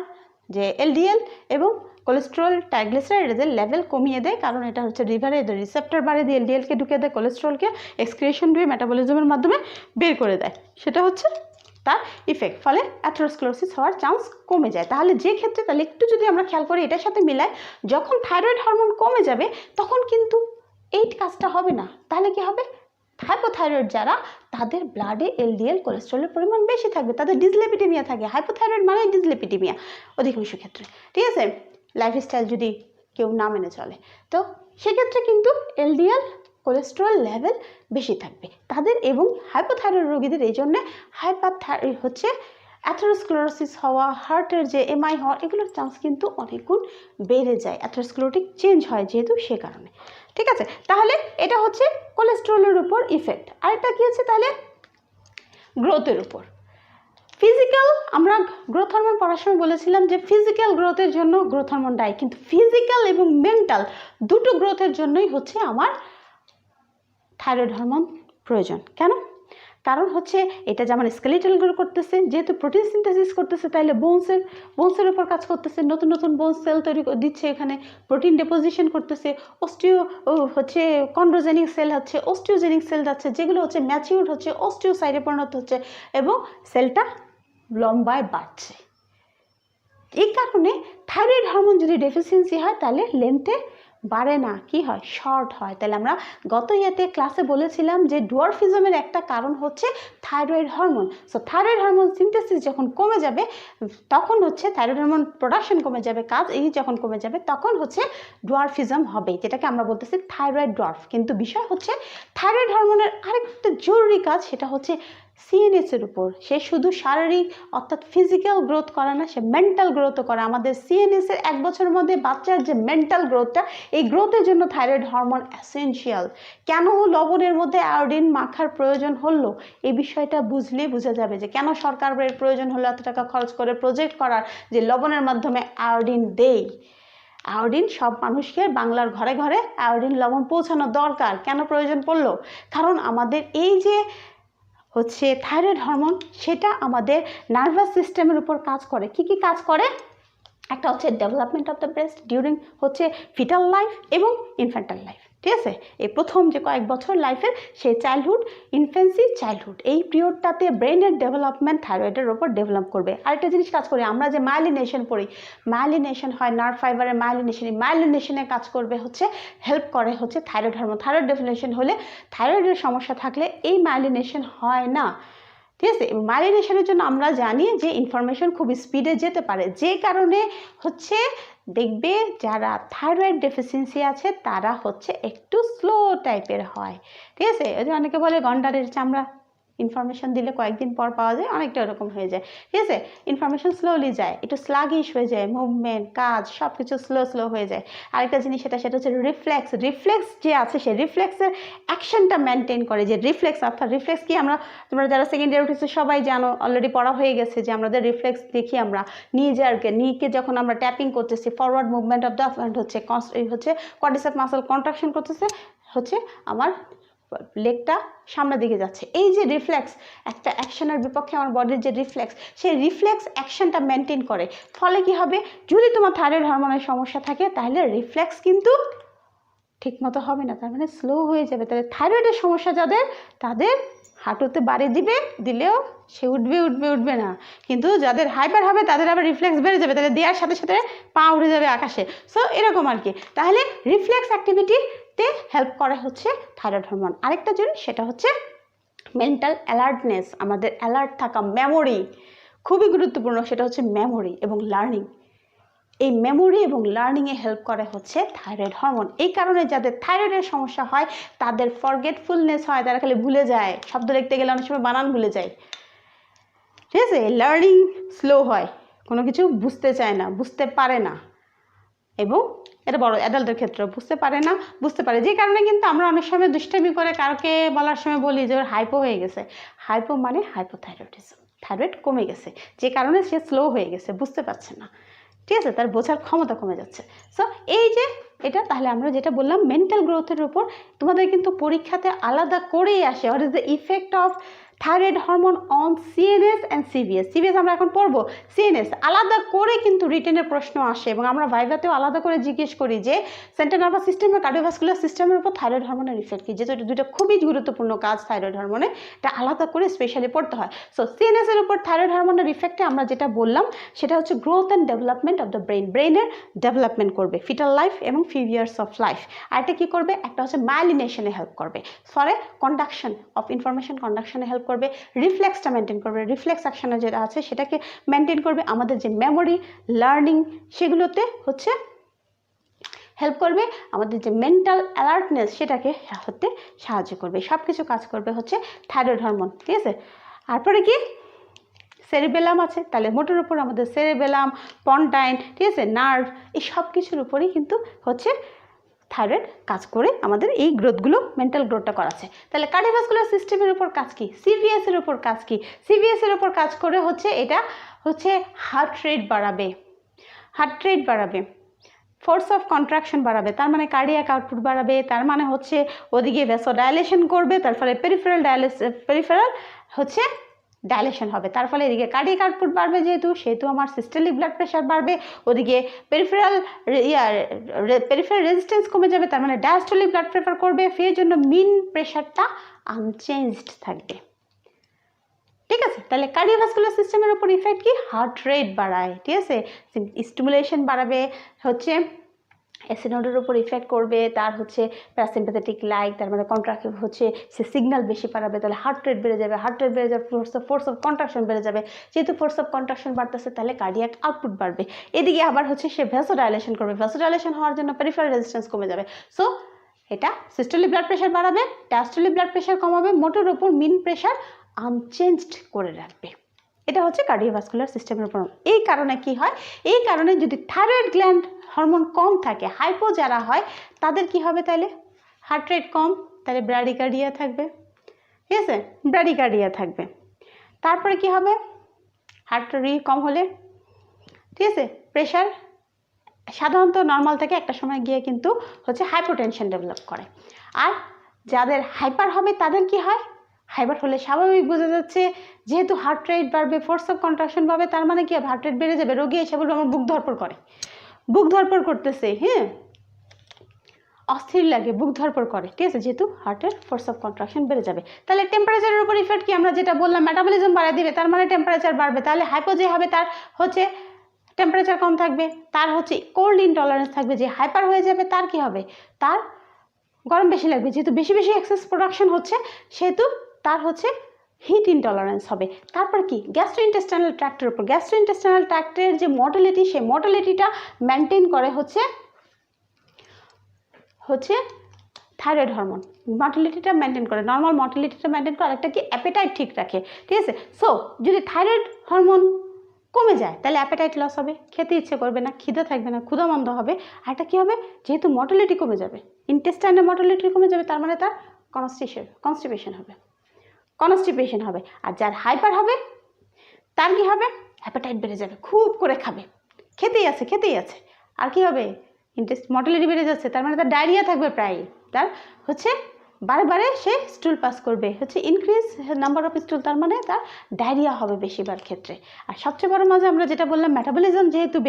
যে এলডিএল এবং কোলেস্ট্রল ট্রাইগ্লিসারাইডের লেভেল কমিয়ে দেয়, কারণ এটা হচ্ছে লিভারে রিসেপ্টর বাড়িয়ে দিয়ে এলডিএলকে ঢুকে দেয়, কোলেস্ট্রলকে এক্সক্রিয়েশন দিয়ে মেটাবলিজমের মাধ্যমে বের করে দেয়, সেটা হচ্ছে তার ইফেক্ট। ফলে অ্যাথেরোস্ক্লেরোসিস হওয়ার চান্স কমে যায়। তাহলে যে ক্ষেত্রে, তাহলে একটু যদি আমরা খেয়াল করি এটার সাথে মিলায়, যখন থাইরয়েড হরমোন কমে যাবে তখন কিন্তু এই কাজটা হবে না। তাহলে কি হবে, হাইপোথাইরয়েড যারা, তাদের ব্লাডে এলডিএল কোলেস্ট্রলের পরিমাণ বেশি থাকবে, তাদের ডিসলিপিডিমিয়া থাকে। হাইপোথাইরয়েড মানে ডিসলিপিডিমিয়া অধিকাংশ ক্ষেত্রে, ঠিক আছে, লাইফস্টাইল যদি কেউ না মেনে চলে, তো সেক্ষেত্রে কিন্তু এলডিএল কোলেস্ট্রল লেভেল বেশি থাকবে তাদের। এবং হাইপোথাইরয়েড রোগীদের এই জন্যে হচ্ছে অ্যাথেরোস্ক্লেরোসিস হওয়া, হার্টের যে এমআই হওয়া, এগুলোর চান্স কিন্তু অনেক গুণ বেড়ে যায়, অ্যাথেরোস্ক্লেরোটিক চেঞ্জ হয় যেহেতু, সে কারণে। ঠিক আছে, তাহলে এটা হচ্ছে কোলেস্ট্রলের উপর ইফেক্ট। আরেকটা কি হচ্ছে তাহলে, গ্রোথের উপর। ফিজিক্যাল, আমরা গ্রোথ হরমোন পড়ার সময় বলেছিলাম যে ফিজিক্যাল গ্রোথের জন্য গ্রোথ হরমোন দায়ী, কিন্তু ফিজিক্যাল এবং মেন্টাল দুটো গ্রোথের জন্যই হচ্ছে আমার থাইরয়েড হরমোন প্রয়োজন। কেন? কারণ হচ্ছে এটা যেমন স্কেলিটাল গ্রো করতেছে, যেহেতু প্রোটিন সিনথেসিস করতেছে, তাইলে বোনসের উপর কাজ করতেছে, নতুন নতুন বোন সেল তৈরি দিচ্ছে, এখানে প্রোটিন ডিপোজিশন করতেছে, হচ্ছে কন্ড্রোজেনিক সেল হচ্ছে, অস্টিওজেনিক সেল যাচ্ছে, যেগুলো হচ্ছে ম্যাচিউর হচ্ছে, অস্টিওসাইডে পরিণত হচ্ছে এবং সেলটা লম্বায় বাড়ছে। এই কারণে থাইরয়েড হরমোন যদি ডেফিসিয়েন্সি হয় তাহলে লেন্থে বাড়ে না, কি হয়, শর্ট হয়। তাহলে আমরা গত ক্লাসে বলেছিলাম যে ডোয়ার্ফিজমের একটা কারণ হচ্ছে thyroid hormone. So thyroid hormone synthesis যখন কমে যাবে তখন হচ্ছে থাইরয়েড হরমোন প্রোডাকশন কমে যাবে, কাজ এই যখন কমে যাবে তখন হচ্ছে ডোয়ার্ফিজম হবে, যেটাকে আমরা বলতেছি থাইরয়েড ডোয়ার্ফ। কিন্তু বিষয় হচ্ছে থাইরয়েড হরমোনের আরেকটা জরুরি কাজ, সেটা হচ্ছে সিএনএসের উপর। সে শুধু শারীরিক অর্থাৎ ফিজিক্যাল গ্রোথ করে না, সে মেন্টাল গ্রোথও করে। আমাদের সিএনএসের 1 বছরের মধ্যে বাচ্চার যে মেন্টাল গ্রোথটা, এই গ্রোথের জন্য থাইরয়েড হরমোন এসেনশিয়াল। কেন লবণের মধ্যে আয়োডিন মাখার প্রয়োজন হলো, এই বিষয়টা বুঝলে বোঝা যাবে যে কেন সরকারের প্রয়োজন হলো এত টাকা খরচ করে প্রজেক্ট করার যে লবণের মাধ্যমে আয়োডিন দেই। আয়োডিন সব মানুষকে বাংলার ঘরে ঘরে আয়োডিন লবণ পৌঁছানো দরকার। কেন প্রয়োজন পড়লো? কারণ আমাদের এই যে হচ্ছে থাইরয়েড হরমোন, সেটা আমাদের নার্ভাস সিস্টেমের উপর কাজ করে। কি কি কাজ করে? একটা হচ্ছে development of the breast during হচ্ছে ফিটাল লাইফ এবং ইনফ্যান্টাল লাইফ। ঠিক আছে, এই প্রথম যে কয়েক বছর লাইফের, সেই চাইল্ডহুড, ইনফ্যান্সি, চাইল্ডহুড, এই পিরিয়ডটাতে ব্রেনের ডেভেলপমেন্ট থাইরয়েডের ওপর ডেভেলপ করবে। আরেকটা জিনিস কাজ করি, আমরা যে মাইলিনেশন পড়ি, মাইলিনেশন হয় নার্ভ ফাইবারের মাইলিনেশন, এই মাইলিনেশনে কাজ করবে হচ্ছে, হেল্প করে হচ্ছে থাইরয়েড হরমোন। থাইরয়েড ডেফিনেশন হলে, থাইরয়েডের সমস্যা থাকলে এই মাইলিনেশন হয় না। ঠিক আছে, মাইলিনেশনের জন্য আমরা জানি যে ইনফরমেশন খুব স্পিডে যেতে পারে, যে কারণে হচ্ছে দেখবে যারা থাইরয়েড ডেফিসিয়েন্সি আছে তারা হচ্ছে একটু স্লো টাইপের হয়। ঠিক আছে, ওই যে অনেকে বলে গন্ডারের চামড়া, ইনফরমেশন দিলে কয়েকদিন পর পাওয়া যায়, অনেকটা ওরকম হয়ে যায়। ঠিক আছে, ইনফরমেশন স্লোলি যায়, একটু স্লাগিশ হয়ে যায়, মুভমেন্ট, কাজ সব কিছু স্লো হয়ে যায়। আরেকটা জিনিস সেটা হচ্ছে রিফ্লেক্স যে আছে, সে রিফ্লেক্সের অ্যাকশনটা মেনটেন করে। যে রিফ্লেক্স, অর্থাৎ রিফ্লেক্স কি, তোমরা যারা সেকেন্ড ইয়ার উঠেছো সবাই জানো, অলরেডি পড়া হয়ে গেছে যে আমাদের রিফ্লেক্স দেখি আমরা নিকে যখন আমরা ট্যাপিং করতেছি, ফরওয়ার্ড মুভমেন্ট অফ দ্য হচ্ছে কোয়াড্রিসেপ মাসল কন্ট্রাকশন করতেছে, হচ্ছে আমার লেগটা সামনের দিকে যাচ্ছে। এই যে রিফ্লেক্স, একটা অ্যাকশনের বিপক্ষে আমার বডির যে রিফ্লেক্স, সেই রিফ্লেক্স অ্যাকশনটা মেনটেন করে। ফলে কি হবে, যদি তোমার থাইরয়েড হরমোনের সমস্যা থাকে তাহলে রিফ্লেক্স কিন্তু ঠিকমতো হবে না, তার মানে স্লো হয়ে যাবে। তাহলে থাইরয়েডের সমস্যা যাদের, তাদের হাঁটুতে বাড়ি দিলেও সে উঠবে না। কিন্তু যাদের হাইপার হবে তাদের আবার রিফ্লেক্স বেড়ে যাবে, তাহলে দেওয়ার সাথে সাথে পা উঠে যাবে আকাশে। সো এরকম আর কি। তাহলে রিফ্লেক্স অ্যাক্টিভিটিতে হেল্প করে হচ্ছে থাইরয়েড হরমোন। আরেকটা জিনিস সেটা হচ্ছে মেন্টাল অ্যালার্টনেস, আমাদের অ্যালার্ট থাকা, মেমোরি খুবই গুরুত্বপূর্ণ, সেটা হচ্ছে মেমোরি এবং লার্নিং। এই মেমোরি এবং লার্নিংয়ে হেল্প করে হচ্ছে থাইরয়েড হরমোন। এই কারণে যাদের থাইরয়েডের সমস্যা হয় তাদের ফরগেটফুলনেস হয়, তারা খালি ভুলে যায়, শব্দ লিখতে গেলে অনেক সময় বানান ভুলে যায়। ঠিক আছে, লার্নিং স্লো হয়, কোনো কিছু বুঝতে চায় না, বুঝতে পারে না, এবং এটা বড় অ্যাডাল্টের ক্ষেত্রে বুঝতে পারে, যে কারণে কিন্তু আমরা অনেক সময় দুষ্টামি করে কারোকে বলার সময় বলি যে ওর হাইপো হয়ে গেছে। হাইপো মানে হাইপোথাইরয়েডিজম, থাইরয়েড কমে গেছে, যে কারণে সে স্লো হয়ে গেছে, বুঝতে পারছে না। ঠিক আছে, তার বোঝার ক্ষমতা কমে যাচ্ছে। সো এই যে এটা তাহলে আমরা যেটা বললাম মেন্টাল গ্রোথের উপর তোমাদের কিন্তু পরীক্ষাতে আলাদা করেই আসে, what is the effect of thyroid hormone on CNS and CVS. CVS আমরা এখন পড়বো, সিএনএস আলাদা করে কিন্তু রিটেনের প্রশ্ন আসে এবং আমরা ভাইভাতেও আলাদা করে জিজ্ঞেস করি যে সেন্ট্রাল নার্ভাস সিস্টেম বা কার্ডিওভাস্কুলার সিস্টেমের উপর থাইরয়েড হরমোনের ইফেক্ট কী, যেহেতু দুটো খুবই গুরুত্বপূর্ণ কাজ থাইরয়েড হরমোনে, এটা আলাদা করে স্পেশালি পড়তে হয়। সো সিএনএস এর উপর থাইরয়েড হরমোনের ইফেক্টে আমরা যেটা বললাম সেটা হচ্ছে growth and development of the brain, ব্রেনের ডেভেলপমেন্ট করবে ফিটাল লাইফ এবং ফিউ ইয়ার্স অফ লাইফ। আর এটা কী করবে, একটা হচ্ছে মাইলিনেশনে হেল্প করবে, ফলে কন্ডাকশন অফ ইনফরমেশন কন্ডাকশনে হেল্প করবে, রিফ্লেক্সটা মেনটেন করবে, রিফ্লেক্স অ্যাকশনে যেটা আছে সেটাকে মেনটেন করবে, আমাদের যে মেমোরি লার্নিং সেগুলোতে হচ্ছে হেল্প করবে, আমাদের যে মেন্টাল অ্যালার্টনেস সেটাকে হতে সাহায্য করবে, সব কিছু কাজ করবে হচ্ছে থাইরয়েড হরমোন, ঠিক আছে। তারপরে কি সেরিবেলাম আছে, তাহলে মোটের উপর আমাদের সেরিবেলাম, পন্টাইন, ঠিক আছে, নার্ভ, এই সব কিছুর উপরেই কিন্তু হচ্ছে থাইরয়েড কাজ করে আমাদের এই গ্রোথগুলো, মেন্টাল গ্রোথটা করাচ্ছে। তাহলে কার্ডিওভাস্কুলার সিস্টেমের উপর কাজ কি, সিভিএস এর উপর কাজ কি, সিভিএস এর উপর কাজ করে হচ্ছে এটা হচ্ছে হার্ট রেট বাড়াবে, হার্ট রেট বাড়াবে, ফোর্স অফ কন্ট্রাকশন বাড়াবে, তার মানে কার্ডিয়াক আউটপুট বাড়াবে, তার মানে হচ্ছে ওদিকে ভ্যাসোডাইলেশন করবে, তার ফলে পেরিফেরাল হচ্ছে ডাইলেশন হবে, তার ফলে এদিকে কার্ডিয়াক আউটপুট বাড়বে, সেহেতু আমার সিস্টেলিক ব্লাড প্রেশার বাড়বে, ওদিকে পেরিফেরাল রেজিস্ট্যান্স কমে যাবে, তার মানে ডায়াস্টোলিক ব্লাড প্রেশার করবে, সেই জন্য মিন প্রেশারটা আনচেঞ্জড থাকবে, ঠিক আছে। তাহলে কার্ডিওভাস্কুলার সিস্টেমের উপর ইফেক্ট কি, হার্ট রেট বাড়ায়, ঠিক আছে, স্টিমুলেশন বাড়াবে, হচ্ছে অ্যাসিনোডের উপর ইফেক্ট করবে, তার হচ্ছে প্যারাসিম্প্যাথেটিক লাইক, তার মানে কন্ট্রাক্টিভ হচ্ছে সে সিগন্যাল বেশি বাড়াবে, তাহলে হার্ট রেট বেড়ে যাবে, হার্ট রেট বেড়ে যাবে, ফোর্স অফ কন্ট্রাকশন বেড়ে যাবে, যেহেতু ফোর্স অফ কন্ট্রাকশন বাড়তেছে তাহলে কার্ডিয়াক আউটপুট বাড়বে, এদিকে আবার হচ্ছে সে ভ্যাসোডাইলেশন করবে, ভ্যাসোডাইলেশন হওয়ার জন্য পেরিফেরাল রেজিস্ট্যান্স কমে যাবে, সো এটা সিস্টোলিক ব্লাড প্রেশার বাড়াবে, ডায়াস্টোলিক ব্লাড প্রেশার কমাবে, মোটের উপর মিন প্রেশার আনচেঞ্জড করে রাখবে। এটা হচ্ছে কার্ডিওভাস্কুলার সিস্টেমের উপর। এই কারণে কি হয়, এই কারণে যদি থাইরয়েড গ্ল্যান্ড হরমোন কম থাকে, হাইপো যারা হয় তাদের কি হবে, তাহলে হার্ট রেট কম, তাহলে ব্র্যাডিকার্ডিয়া থাকবে, ঠিক আছে, ব্র্যাডিকার্ডিয়া থাকবে। তারপরে কি হবে, হার্ট রেট কম হলে, ঠিক আছে, প্রেশার সাধারণত নর্মাল থেকে একটা সময় গিয়ে কিন্তু হচ্ছে হাইপোটেনশন ডেভেলপ করে। আর যাদের হাইপার হবে তাদের কি হয়, হাইপার হলে স্বাভাবিক বোঝা যাচ্ছে, যেহেতু হার্ট রেট বাড়বে, ফোর্স অফ কন্ট্রাকশন পাবে, তার মানে কি হবে, হার্ট রেট বেড়ে যাবে, রোগী এসে বলবে আমার বুক ধরপড় করে, বুক ধরপড় করতেছে, হ্যাঁ, অস্থির লাগে, বুক ধরপড় করে, ঠিক আছে, যেহেতু হার্টের ফোর্স অফ কন্ট্রাকশন বেড়ে যাবে। তাহলে টেম্পারেচারের উপর ইফেক্ট কি, আমরা যেটা বললাম মেটাবলিজম বাড়ায় দিবে, তার মানে টেম্পারেচার বাড়বে, তাহলে হাইপো যে হবে তার হচ্ছে টেম্পারেচার কম থাকবে, তার হচ্ছে কোল্ড ইনটলারেন্স থাকবে, যে হাইপার হয়ে যাবে তার কি হবে, তার গরম বেশি লাগবে, যেহেতু বেশি বেশি এক্সেস প্রোডাকশন হচ্ছে সেহেতু তার হচ্ছে হিট ইনটলারেন্স হবে। তারপর কি, গ্যাস্ট্রোইন্টেস্টাইনাল ট্র্যাক্টের উপর, গ্যাস্ট্রোইন্টেস্টাইনাল ট্র্যাক্টের যে মোটিলিটি, সেই মোটিলিটিটা মেনটেন করে হচ্ছে থাইরয়েড হরমোন, মর্টিলিটিটা মেনটেন করে, নর্মাল মর্টিলিটিটা মেনটেন করে, আরেকটা কি অ্যাপেটাইট ঠিক রাখে, ঠিক আছে। সো যদি থাইরয়েড হরমোন কমে যায় তাহলে অ্যাপেটাইট লস হবে, খেতে ইচ্ছে করবে না, খিদে থাকবে না, ক্ষুধামন্দ হবে। আর এটা কী হবে, যেহেতু মর্টিলিটি কমে যাবে, ইন্টেস্টাইনের মর্টিলিটি কমে যাবে, তার মানে তার কনস্টিপেশন হবে। আর যার হাইপার হবে তার কি হবে, অ্যাপেটাইট বেড়ে যাবে, খুব করে খাবে, খেতেই আছে, আর কি হবে, মর্টিলিটি বেড়ে যাচ্ছে, তার মানে তার ডায়রিয়া থাকবে প্রায়, তার হচ্ছে বারে বারে সে স্টুল পাস করবে, হচ্ছে ইনক্রিজ নাম্বার অফ স্টুল, তার মানে তার ডায়রিয়া হবে বেশিরভাগ ক্ষেত্রে। আর সবচেয়ে বড় মজা, আমরা যেটা বললাম মেটাবলিজম যেহেতু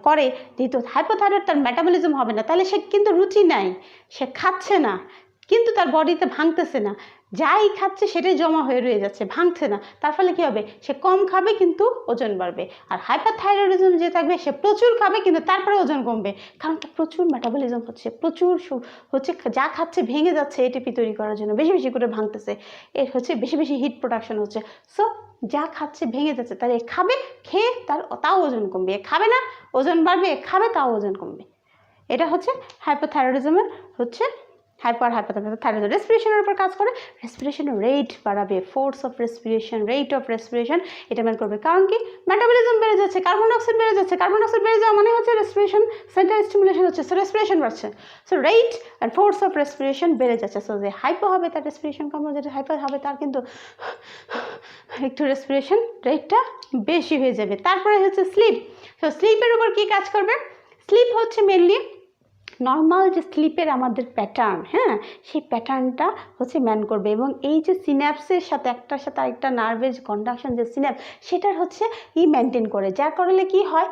করে, যেহেতু হাইপোথাইরয়েড, তার মেটাবলিজম হবে না, তাহলে সে কিন্তু রুচি নাই, সে খাচ্ছে না, কিন্তু তার বডিতে ভাঙতেছে না, যাই খাচ্ছে সেটাই জমা হয়ে রয়ে যাচ্ছে, ভাঙছে না, তার ফলে কি হবে, সে কম খাবে কিন্তু ওজন বাড়বে। আর হাইপারথাইরয়েডিজম যে থাকবে, সে প্রচুর খাবে কিন্তু তারপরে ওজন কমবে, কারণ তার প্রচুর মেটাবলিজম হচ্ছে, প্রচুর হচ্ছে যা খাচ্ছে ভেঙে যাচ্ছে এটিপি তৈরি করার জন্য, বেশি বেশি করে ভাঙতেছে, এর হচ্ছে বেশি বেশি হিট প্রোডাকশন হচ্ছে। সো যা খাচ্ছে ভেঙে যাচ্ছে, তাহলে খাবে, খেয়ে তাও ওজন কমবে, খাবে না ওজন বাড়বে, খাবে তাও ওজন কমবে। এটা হচ্ছে হাইপোথাইরয়েডিজমের হচ্ছে হাইপারথাইরয়েডিজম। রেসপিরেশনের উপর কাজ করে, রেসপিরেশন রেট বাড়াবে, force of respiration, rate of respiration এটা মেন করবে, কারণ কি মেটাবলিজম বেড়ে যাচ্ছে, কার্বন ডাইঅক্সাইড বেড়ে যাচ্ছে, কার্বন ডাইঅক্সাইড বেড়ে যাওয়া মানে হচ্ছে রেসপিরেশন সেন্টার স্টিমুলেশন হচ্ছে, সো রেসপিরেশন বাড়ছে, so rate and force of respiration বেড়ে যাচ্ছে। সো যে হাইপো হবে তার রেসপিরেশন কম, যেটা হাইপার হবে তার কিন্তু একটু রেসপিরেশন রেটটা বেশি হয়ে যাবে। তারপরে হচ্ছে স্লিপ, তো স্লিপের উপর কি কাজ করবে, স্লিপ হচ্ছে মেনলি নর্মাল যে স্লিপের আমাদের প্যাটার্ন, হ্যাঁ, সেই প্যাটার্নটা হচ্ছে ম্যান করবে। এবং এই যে সিন্যাপসের সাথে একটার সাথে আরেকটা নার্ভের যে কন্ডাকশন, যে সিন্যাপস, সেটার হচ্ছে মেনটেন করে, যার কারণে কি হয়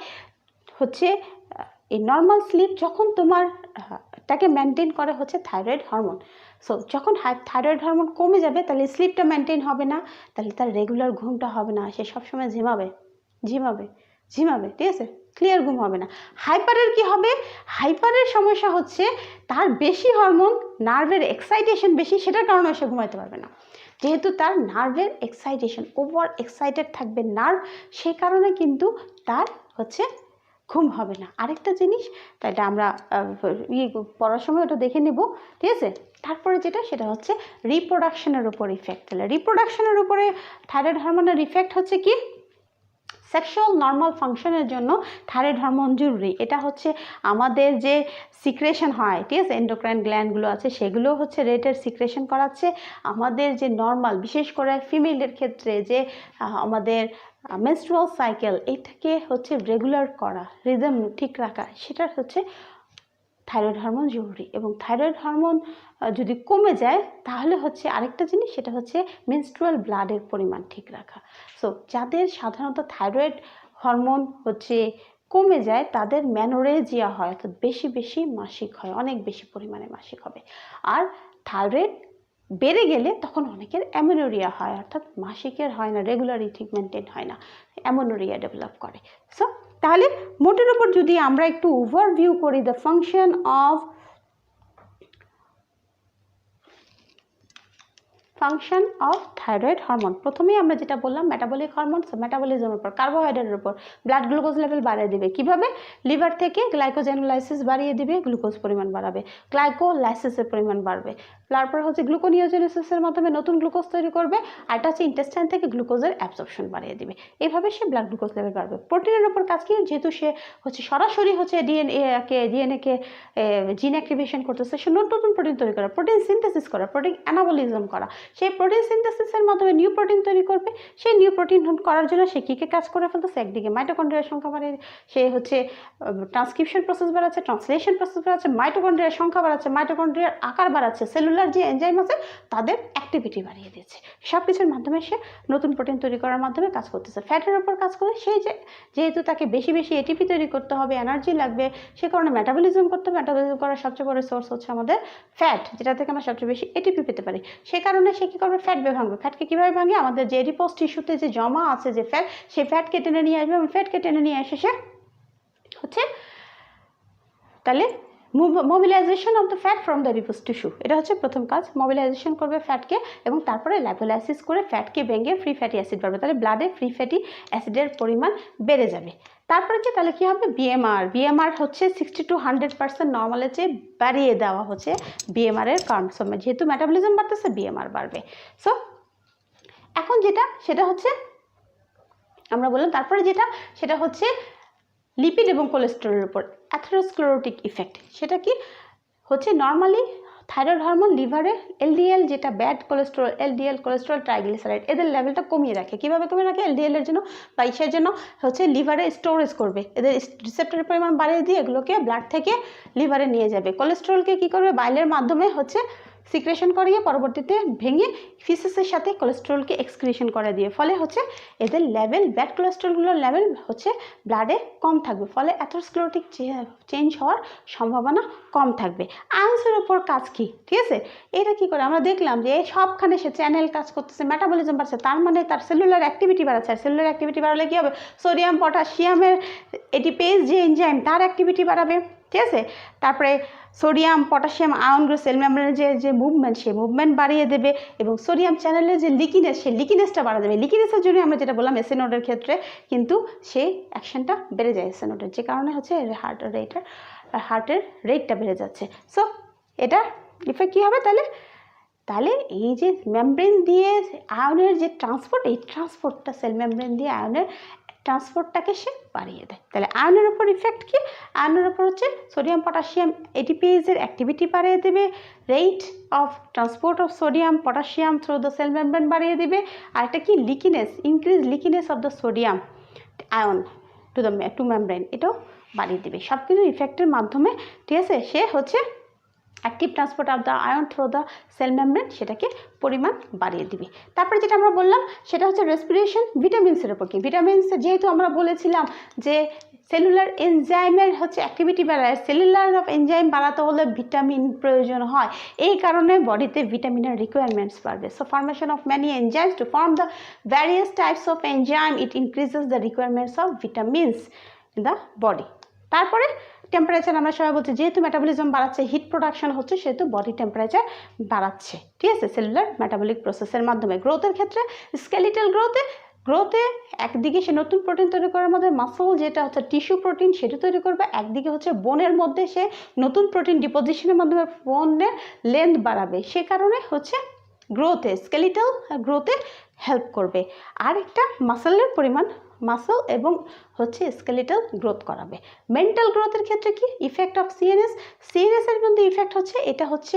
হচ্ছে এই নর্মাল স্লিপ যখন তোমার তাকে মেনটেন করে হচ্ছে থাইরয়েড হরমোন। সো যখন থাইরয়েড হরমোন কমে যাবে তাহলে স্লিপটা মেনটেন হবে না, তাহলে তার রেগুলার ঘুমটা হবে না, সে সবসময় ঝিমাবে, ঠিক আছে, ক্লিয়ার ঘুম হবে না। হাইপারের কি হবে? হাইপারের সমস্যা হচ্ছে তার বেশি হরমোন, নার্ভের এক্সাইটেশন বেশি, সেটার কারণে সে ঘুমাইতে পারবে না। যেহেতু তার নার্ভের এক্সাইটেশন, ওভার এক্সাইটেড থাকবে নার্ভ, সেই কারণে কিন্তু তার হচ্ছে ঘুম হবে না। আরেকটা জিনিস, তাই এটা আমরা পড়ার সময় ওটা দেখে নেব, ঠিক আছে। তারপরে যেটা, সেটা হচ্ছে রিপ্রোডাকশনের উপর ইফেক্ট। তাহলে রিপ্রোডাকশনের উপরে থাইরয়েড হরমোনের ইফেক্ট হচ্ছে কি, সেক্সুয়াল নর্মাল ফাংশনের জন্য থাইরয়েড হরমোন জরুরি। এটা হচ্ছে আমাদের যে সিক্রেশন হয়, ঠিক আছে, এন্ডোক্রাইন গ্ল্যান্ডগুলো আছে, সেগুলো হচ্ছে রেটের সিক্রেশন করাচ্ছে। আমাদের যে নর্মাল, বিশেষ করে ফিমেলের ক্ষেত্রে যে আমাদের মেনস্ট্রুয়াল সাইকেল, এটাকে হচ্ছে রেগুলার করা, রিদম ঠিক রাখা, সেটা হচ্ছে থাইরয়েড হরমোন জরুরি। এবং থাইরয়েড হরমোন যদি কমে যায় তাহলে হচ্ছে আরেকটা জিনিস, সেটা হচ্ছে মেনস্ট্রুয়াল ব্লাডের পরিমাণ ঠিক রাখা। সো যাদের সাধারণত থাইরয়েড হরমোন হচ্ছে কমে যায় তাদের ম্যানোরেজিয়া হয়, অর্থাৎ বেশি বেশি মাসিক হয়, অনেক বেশি পরিমাণে মাসিক হবে। আর থাইরয়েড বেড়ে গেলে তখন অনেকের অ্যামেনোরিয়া হয়, অর্থাৎ মাসিকের হয় না, রেগুলারই ঠিক মেনটেন হয় না, অ্যামেনোরিয়া ডেভেলপ করে। সো তাহলে মোটের উপর যদি আমরা একটু ওভারভিউ করি the function of thyroid hormone, প্রথমেই আমরা যেটা বললাম মেটাবলিক হরমোন, মেটাবলিজমের উপর, কার্বোহাইড্রেটের উপর, ব্লাড গ্লুকোজ লেভেল বাড়িয়ে দিবে। কিভাবে? লিভার থেকে গ্লাইকোজেনোলাইসিস বাড়িয়ে দিবে, গ্লুকোজ পরিমাণ বাড়াবে, গ্লাইকোলাইসিসের পরিমাণ বাড়বে। তারপর হচ্ছে গ্লুকোনিওজেনেসিসের মাধ্যমে নতুন গ্লুকোজ তৈরি করবে, আর এটা হচ্ছে ইন্টেস্টাইন থেকে গ্লুকোজের অ্যাবজর্পশন বাড়িয়ে দিবে। এইভাবে সে ব্লাড গ্লুকোজ লেভেল বাড়বে। প্রোটিনের উপর কাজ কি? যেহেতু সে হচ্ছে সরাসরি হচ্ছে ডিএনএকে জিন অ্যাক্টিভেশন করতেছে, সে নতুন প্রোটিন তৈরি করা, প্রোটিন সিনথেসিস করা, প্রোটিন অ্যানাবলিজম করা, সেই প্রোটিন সিনথেসিসের মাধ্যমে নিউ প্রোটিন তৈরি করবে। সেই নিউ প্রোটিন করার জন্য সে কী কী কাজ করে ফেলতেছে? একদিকে মাইটোকন্ড্রিয়ার সংখ্যা বাড়িয়ে, সে হচ্ছে ট্রান্সক্রিপশন প্রসেস বাড়াচ্ছে, ট্রান্সলেশন প্রসেস বাড়াচ্ছে, মাইটোকন্ড্রিয়ার সংখ্যা বাড়াচ্ছে, মাইটোকন্ড্রিয়ার আকার বাড়াচ্ছে, সেলুলার যে এনজাইম আছে তাদের অ্যাক্টিভিটি বাড়িয়ে দিচ্ছে। সব কিছুর মাধ্যমে সে নতুন প্রোটিন তৈরি করার মাধ্যমে কাজ করতেছে। ফ্যাটের উপর কাজ করে, সেই যেহেতু তাকে বেশি বেশি এটিপি তৈরি করতে হবে, এনার্জি লাগবে, সে কারণে মেটাবলিজম করতে হবে। মেটাবলিজম করার সবচেয়ে বড় সোর্স হচ্ছে আমাদের ফ্যাট, যেটা থেকে আমরা সবচেয়ে বেশি এটিপি পেতে পারি। সে কারণে সে কী করবে? ফ্যাট ভাঙবে। ফ্যাটকে কীভাবে ভাঙে? আমাদের যে এডিপোজ টিস্যুতে যে জমা আছে যে ফ্যাট, সেই ফ্যাটকে টেনে নিয়ে আসবে, এবং ফ্যাটকে টেনে নিয়ে এসে সে হচ্ছে তাহলে mobilisation of the fat from the adipose tissue, এটা হচ্ছে প্রথম কাজ। মোবিলাইজেশন করবে ফ্যাটকে, এবং তারপরে লাইপোলাইসিস করে ফ্যাটকে ভেঙে ফ্রি ফ্যাটি অ্যাসিড বাড়বে, তাহলে ব্লাডে ফ্রি ফ্যাটি অ্যাসিডের পরিমাণ বেড়ে যাবে। তারপরে কি? তাহলে কী হবে? বিএমআর হচ্ছে 60 to 100% নর্মালের চেয়ে বাড়িয়ে দেওয়া হচ্ছে বিএমআরের কারণ। সো যেহেতু মেটাবলিজম বাড়তেছে, বিএমআর বাড়বে। সো এখন যেটা, সেটা হচ্ছে আমরা বললাম, তারপরে যেটা, সেটা হচ্ছে লিপিড এবং কোলেস্টেরলের উপর অ্যাথেরোস্ক্লেরোটিক ইফেক্ট। সেটা কি হচ্ছে? নর্মালি থাইরয়েড হরমোন লিভারে এলডিএল, যেটা bad cholesterol, LDL cholesterol, triglyceride, এদের লেভেলটা কমিয়ে রাখে। কীভাবে কমিয়ে রাখে? এলডিএলের জন্য বা ইসের জন্য হচ্ছে লিভারে স্টোরেজ করবে, এদের রিসেপ্টরের পরিমাণ বাড়িয়ে দিয়ে এগুলোকে ব্লাড থেকে লিভারে নিয়ে যাবে। কোলেস্টেরলকে কী করবে? বাইলের মাধ্যমে হচ্ছে সিক্রেশন করিয়ে পরবর্তীতে ভেঙে ফিসেসের সাথে কোলেস্টেরলকে এক্সক্রিশন করে দিয়ে, ফলে হচ্ছে এদের লেভেল, ব্যাড কোলেস্টেরলগুলোর লেভেল হচ্ছে ব্লাডে কম থাকবে, ফলে অ্যাথেরোস্ক্লেরোটিক চেঞ্জ হওয়ার সম্ভাবনা কম থাকবে। আয়ন্সের উপর কাজ কি? ঠিক আছে, এটা কি করে? আমরা দেখলাম যে সবখানে সে চ্যানেল কাজ করতেছে, মেটাবলিজম বাড়ছে, তার মানে তার সেলুলার অ্যাক্টিভিটি বাড়াচ্ছে। আর সেলুলার অ্যাক্টিভিটি বাড়ালে কী হবে? সোডিয়াম পটাশিয়ামের এটিপেজ যে এনজাইম, তার অ্যাক্টিভিটি বাড়াবে, ঠিক আছে। তারপরে সোডিয়াম পটাশিয়াম আয়নগুলো সেল মেমব্রেনের যে মুভমেন্ট, সেই মুভমেন্ট বাড়িয়ে দেবে, এবং সোডিয়াম চ্যানেলের যে লিকিনেস, সেই লিকিনেসটা বাড়িয়ে দেবে। লিকিনেসের জন্য আমরা যেটা বললাম এসএ নোডের ক্ষেত্রে কিন্তু সেই অ্যাকশনটা বেড়ে যায় এসএ নোডের, যে কারণে হচ্ছে হার্টের রেটটা বেড়ে যাচ্ছে। সো এটা ইফেক্ট কী হবে তাহলে এই যে মেমব্রেন দিয়ে আয়নের যে ট্রান্সপোর্ট, এই ট্রান্সপোর্টটা সেল মেমব্রেন দিয়ে আয়নের ট্রান্সপোর্টটাকে সে বাড়িয়ে দেয়। তাহলে আয়নের উপর ইফেক্ট কি? আয়নের উপর হচ্ছে সোডিয়াম পটাশিয়াম এটিপিএসের অ্যাক্টিভিটি বাড়িয়ে দেবে, rate of transport of sodium potassium through the cell membrane বাড়িয়ে দেবে। আর একটা কি? Leakiness, increase leakiness of the sodium ion to membrane, এটাও বাড়িয়ে দিবে। সব কিছু ইফেক্টের মাধ্যমে, ঠিক আছে, সে হচ্ছে active transport of the ion through the cell membrane সেটাকে পরিমাণ বাড়িয়ে দিবে। তারপরে যেটা আমরা বললাম সেটা হচ্ছে রেসপিরেশন ভিটামিনসের উপর কি। ভিটামিনস যেহেতু আমরা বলেছিলাম যে সেলুলার এনজাইমের হচ্ছে অ্যাক্টিভিটি বাড়ায়, সেলুলার অফ এনজাইম বাড়াতে হলে ভিটামিন প্রয়োজন হয়, এই কারণে বডিতে ভিটামিনের রিকোয়ারমেন্টস বাড়বে। So formation of many enzymes to form the various types of enzyme it increases the requirements of vitamins in the body. তারপরে টেম্পারেচার আমরা সবাই বলছি যেহেতু মেটাবলিজম বাড়াচ্ছে, হিট প্রোডাকশন হচ্ছে, সেহেতু বডি টেম্পারেচার বাড়াচ্ছে, ঠিক আছে, সেলুলার মেটাবলিক প্রসেসের মাধ্যমে। গ্রোথের ক্ষেত্রে স্কেলিটাল গ্রোথে একদিকে সে নতুন প্রোটিন তৈরি করার মধ্যে মাসল যেটা হচ্ছে টিস্যু প্রোটিন সেটা তৈরি করবে, একদিকে হচ্ছে বোনের মধ্যে সে নতুন প্রোটিন ডিপোজিশনের মাধ্যমে বোনের লেন্থ বাড়াবে, সে কারণে হচ্ছে গ্রোথে স্কেলিটাল গ্রোথে হেল্প করবে। আর একটা মাসলের পরিমাণ মাসল এবং হচ্ছে স্কেলিটাল গ্রোথ করাবে। মেন্টাল গ্রোথের ক্ষেত্রে কি ইফেক্ট অফ সিএনএস এর কিন্তু ইফেক্ট হচ্ছে, এটা হচ্ছে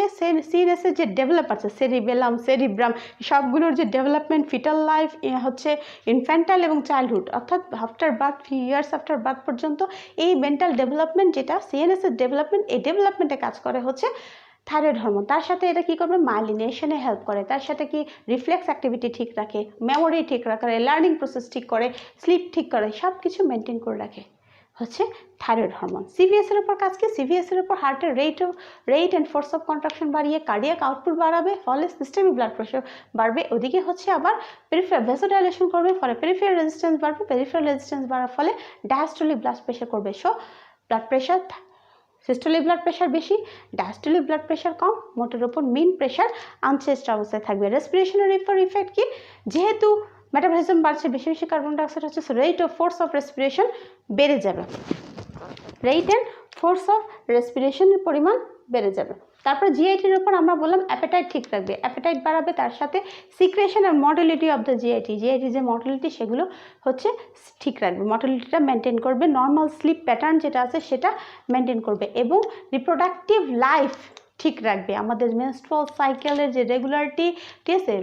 সিএনএস এর যে ডেভেলপ আছে সেরিবেলাম সেরিব্রাম সবগুলোর যে ডেভেলপমেন্ট ফিটাল লাইফ হচ্ছে ইনফ্যান্টাইল এবং চাইল্ডহুড অর্থাৎ after birth few years after birth পর্যন্ত এই মেন্টাল ডেভেলপমেন্ট যেটা সিএনএস এর ডেভেলপমেন্ট, এই ডেভেলপমেন্টে কাজ করে হচ্ছে থাইরয়েড হরমোন। তার সাথে এটা কি করবে, মাইলিনেশনে হেল্প করে, তার সাথে কি রিফ্লেক্স অ্যাক্টিভিটি ঠিক রাখে, মেমোরি ঠিক রাখে, লার্নিং প্রসেস ঠিক করে, স্লিপ ঠিক করে, সব কিছু মেনটেন করে রাখে হচ্ছে থাইরয়েড হরমোন। সিভিএস এর উপর কাজ কি, সিভিএস এর উপর হার্টের rate and force of contraction বাড়িয়ে কার্ডিয়াক আউটপুট বাড়াবে, ফলে সিস্টেমিক ব্লাড প্রেশার বাড়বে, ওদিকে হচ্ছে আবার পেরিফেরাল ভেসোডাইলেশন করবে, ফলে পেরিফেরাল রেজিস্ট্যান্স বাড়বে, পেরিফেরাল রেজিস্ট্যান্স বাড়ার ফলে ডায়াস্টোলিক ব্লাড প্রেশার করবে। So blood pressure, systolic blood pressure বেশি, ডায়াস্টোলিক ব্লাড প্রেশার কম, মোটের ওপর মিন প্রেশার আনচেঞ্জড অবস্থায় থাকবে। রেসপিরেশনের উপর ইফেক্ট কি, যেহেতু মেটাবলিজম বাড়ছে, বেশি বেশি কার্বন ডাইঅক্সাইড হচ্ছে, rate of force of respiration বেড়ে যাবে, রেট অ্যান্ড ফোর্স অফ রেসপিরেশনের পরিমাণ বেড়ে যাবে। তারপরে জিআইটির উপর আমরা বললাম অ্যাপেটাইট ঠিক রাখবে, অ্যাপেটাইট বাড়াবে, তার সাথে সিক্রেশন আর মডেলিটি অফ দ্য জিআইটি যে মডেলিটি সেগুলো হচ্ছে ঠিক রাখবে, মডেলিটিটা মেনটেন করবে, নর্মাল স্লিপ প্যাটার্ন যেটা আছে সেটা মেনটেন করবে এবং রিপ্রোডাক্টিভ লাইফ ঠিক রাখবে। আমাদের মেনস্ট্রুয়াল সাইকেলের যে রেগুলারিটি, ঠিক আছে,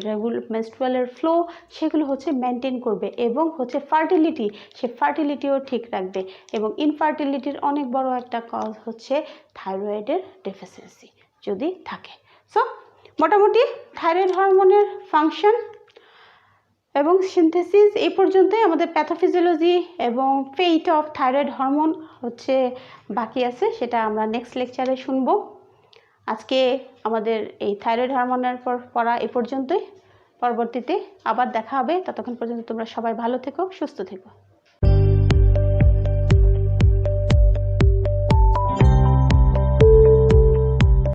মেনস্ট্রুয়ালের ফ্লো সেগুলো হচ্ছে মেনটেন করবে এবং হচ্ছে ফার্টিলিটি, সে ফার্টিলিটিও ঠিক রাখবে এবং ইনফার্টিলিটির অনেক বড় একটা কজ হচ্ছে থাইরয়েডের ডেফিসিয়েন্সি যদি থাকে। সো মোটামুটি থাইরয়েড হরমোনের ফাংশন এবং সিনথেসিস এই পর্যন্তই। আমাদের প্যাথোফিজিওলজি এবং ফেইট অফ থাইরয়েড হরমোন হচ্ছে বাকি আছে, সেটা আমরা নেক্সট লেকচারে শুনবো। আজকে আমাদের এই থাইরয়েড হরমোনের পর পড়া এ পর্যন্তই, পরবর্তীতে আবার দেখা হবে। ততক্ষণ পর্যন্ত তোমরা সবাই ভালো থেকো, সুস্থ থেকো।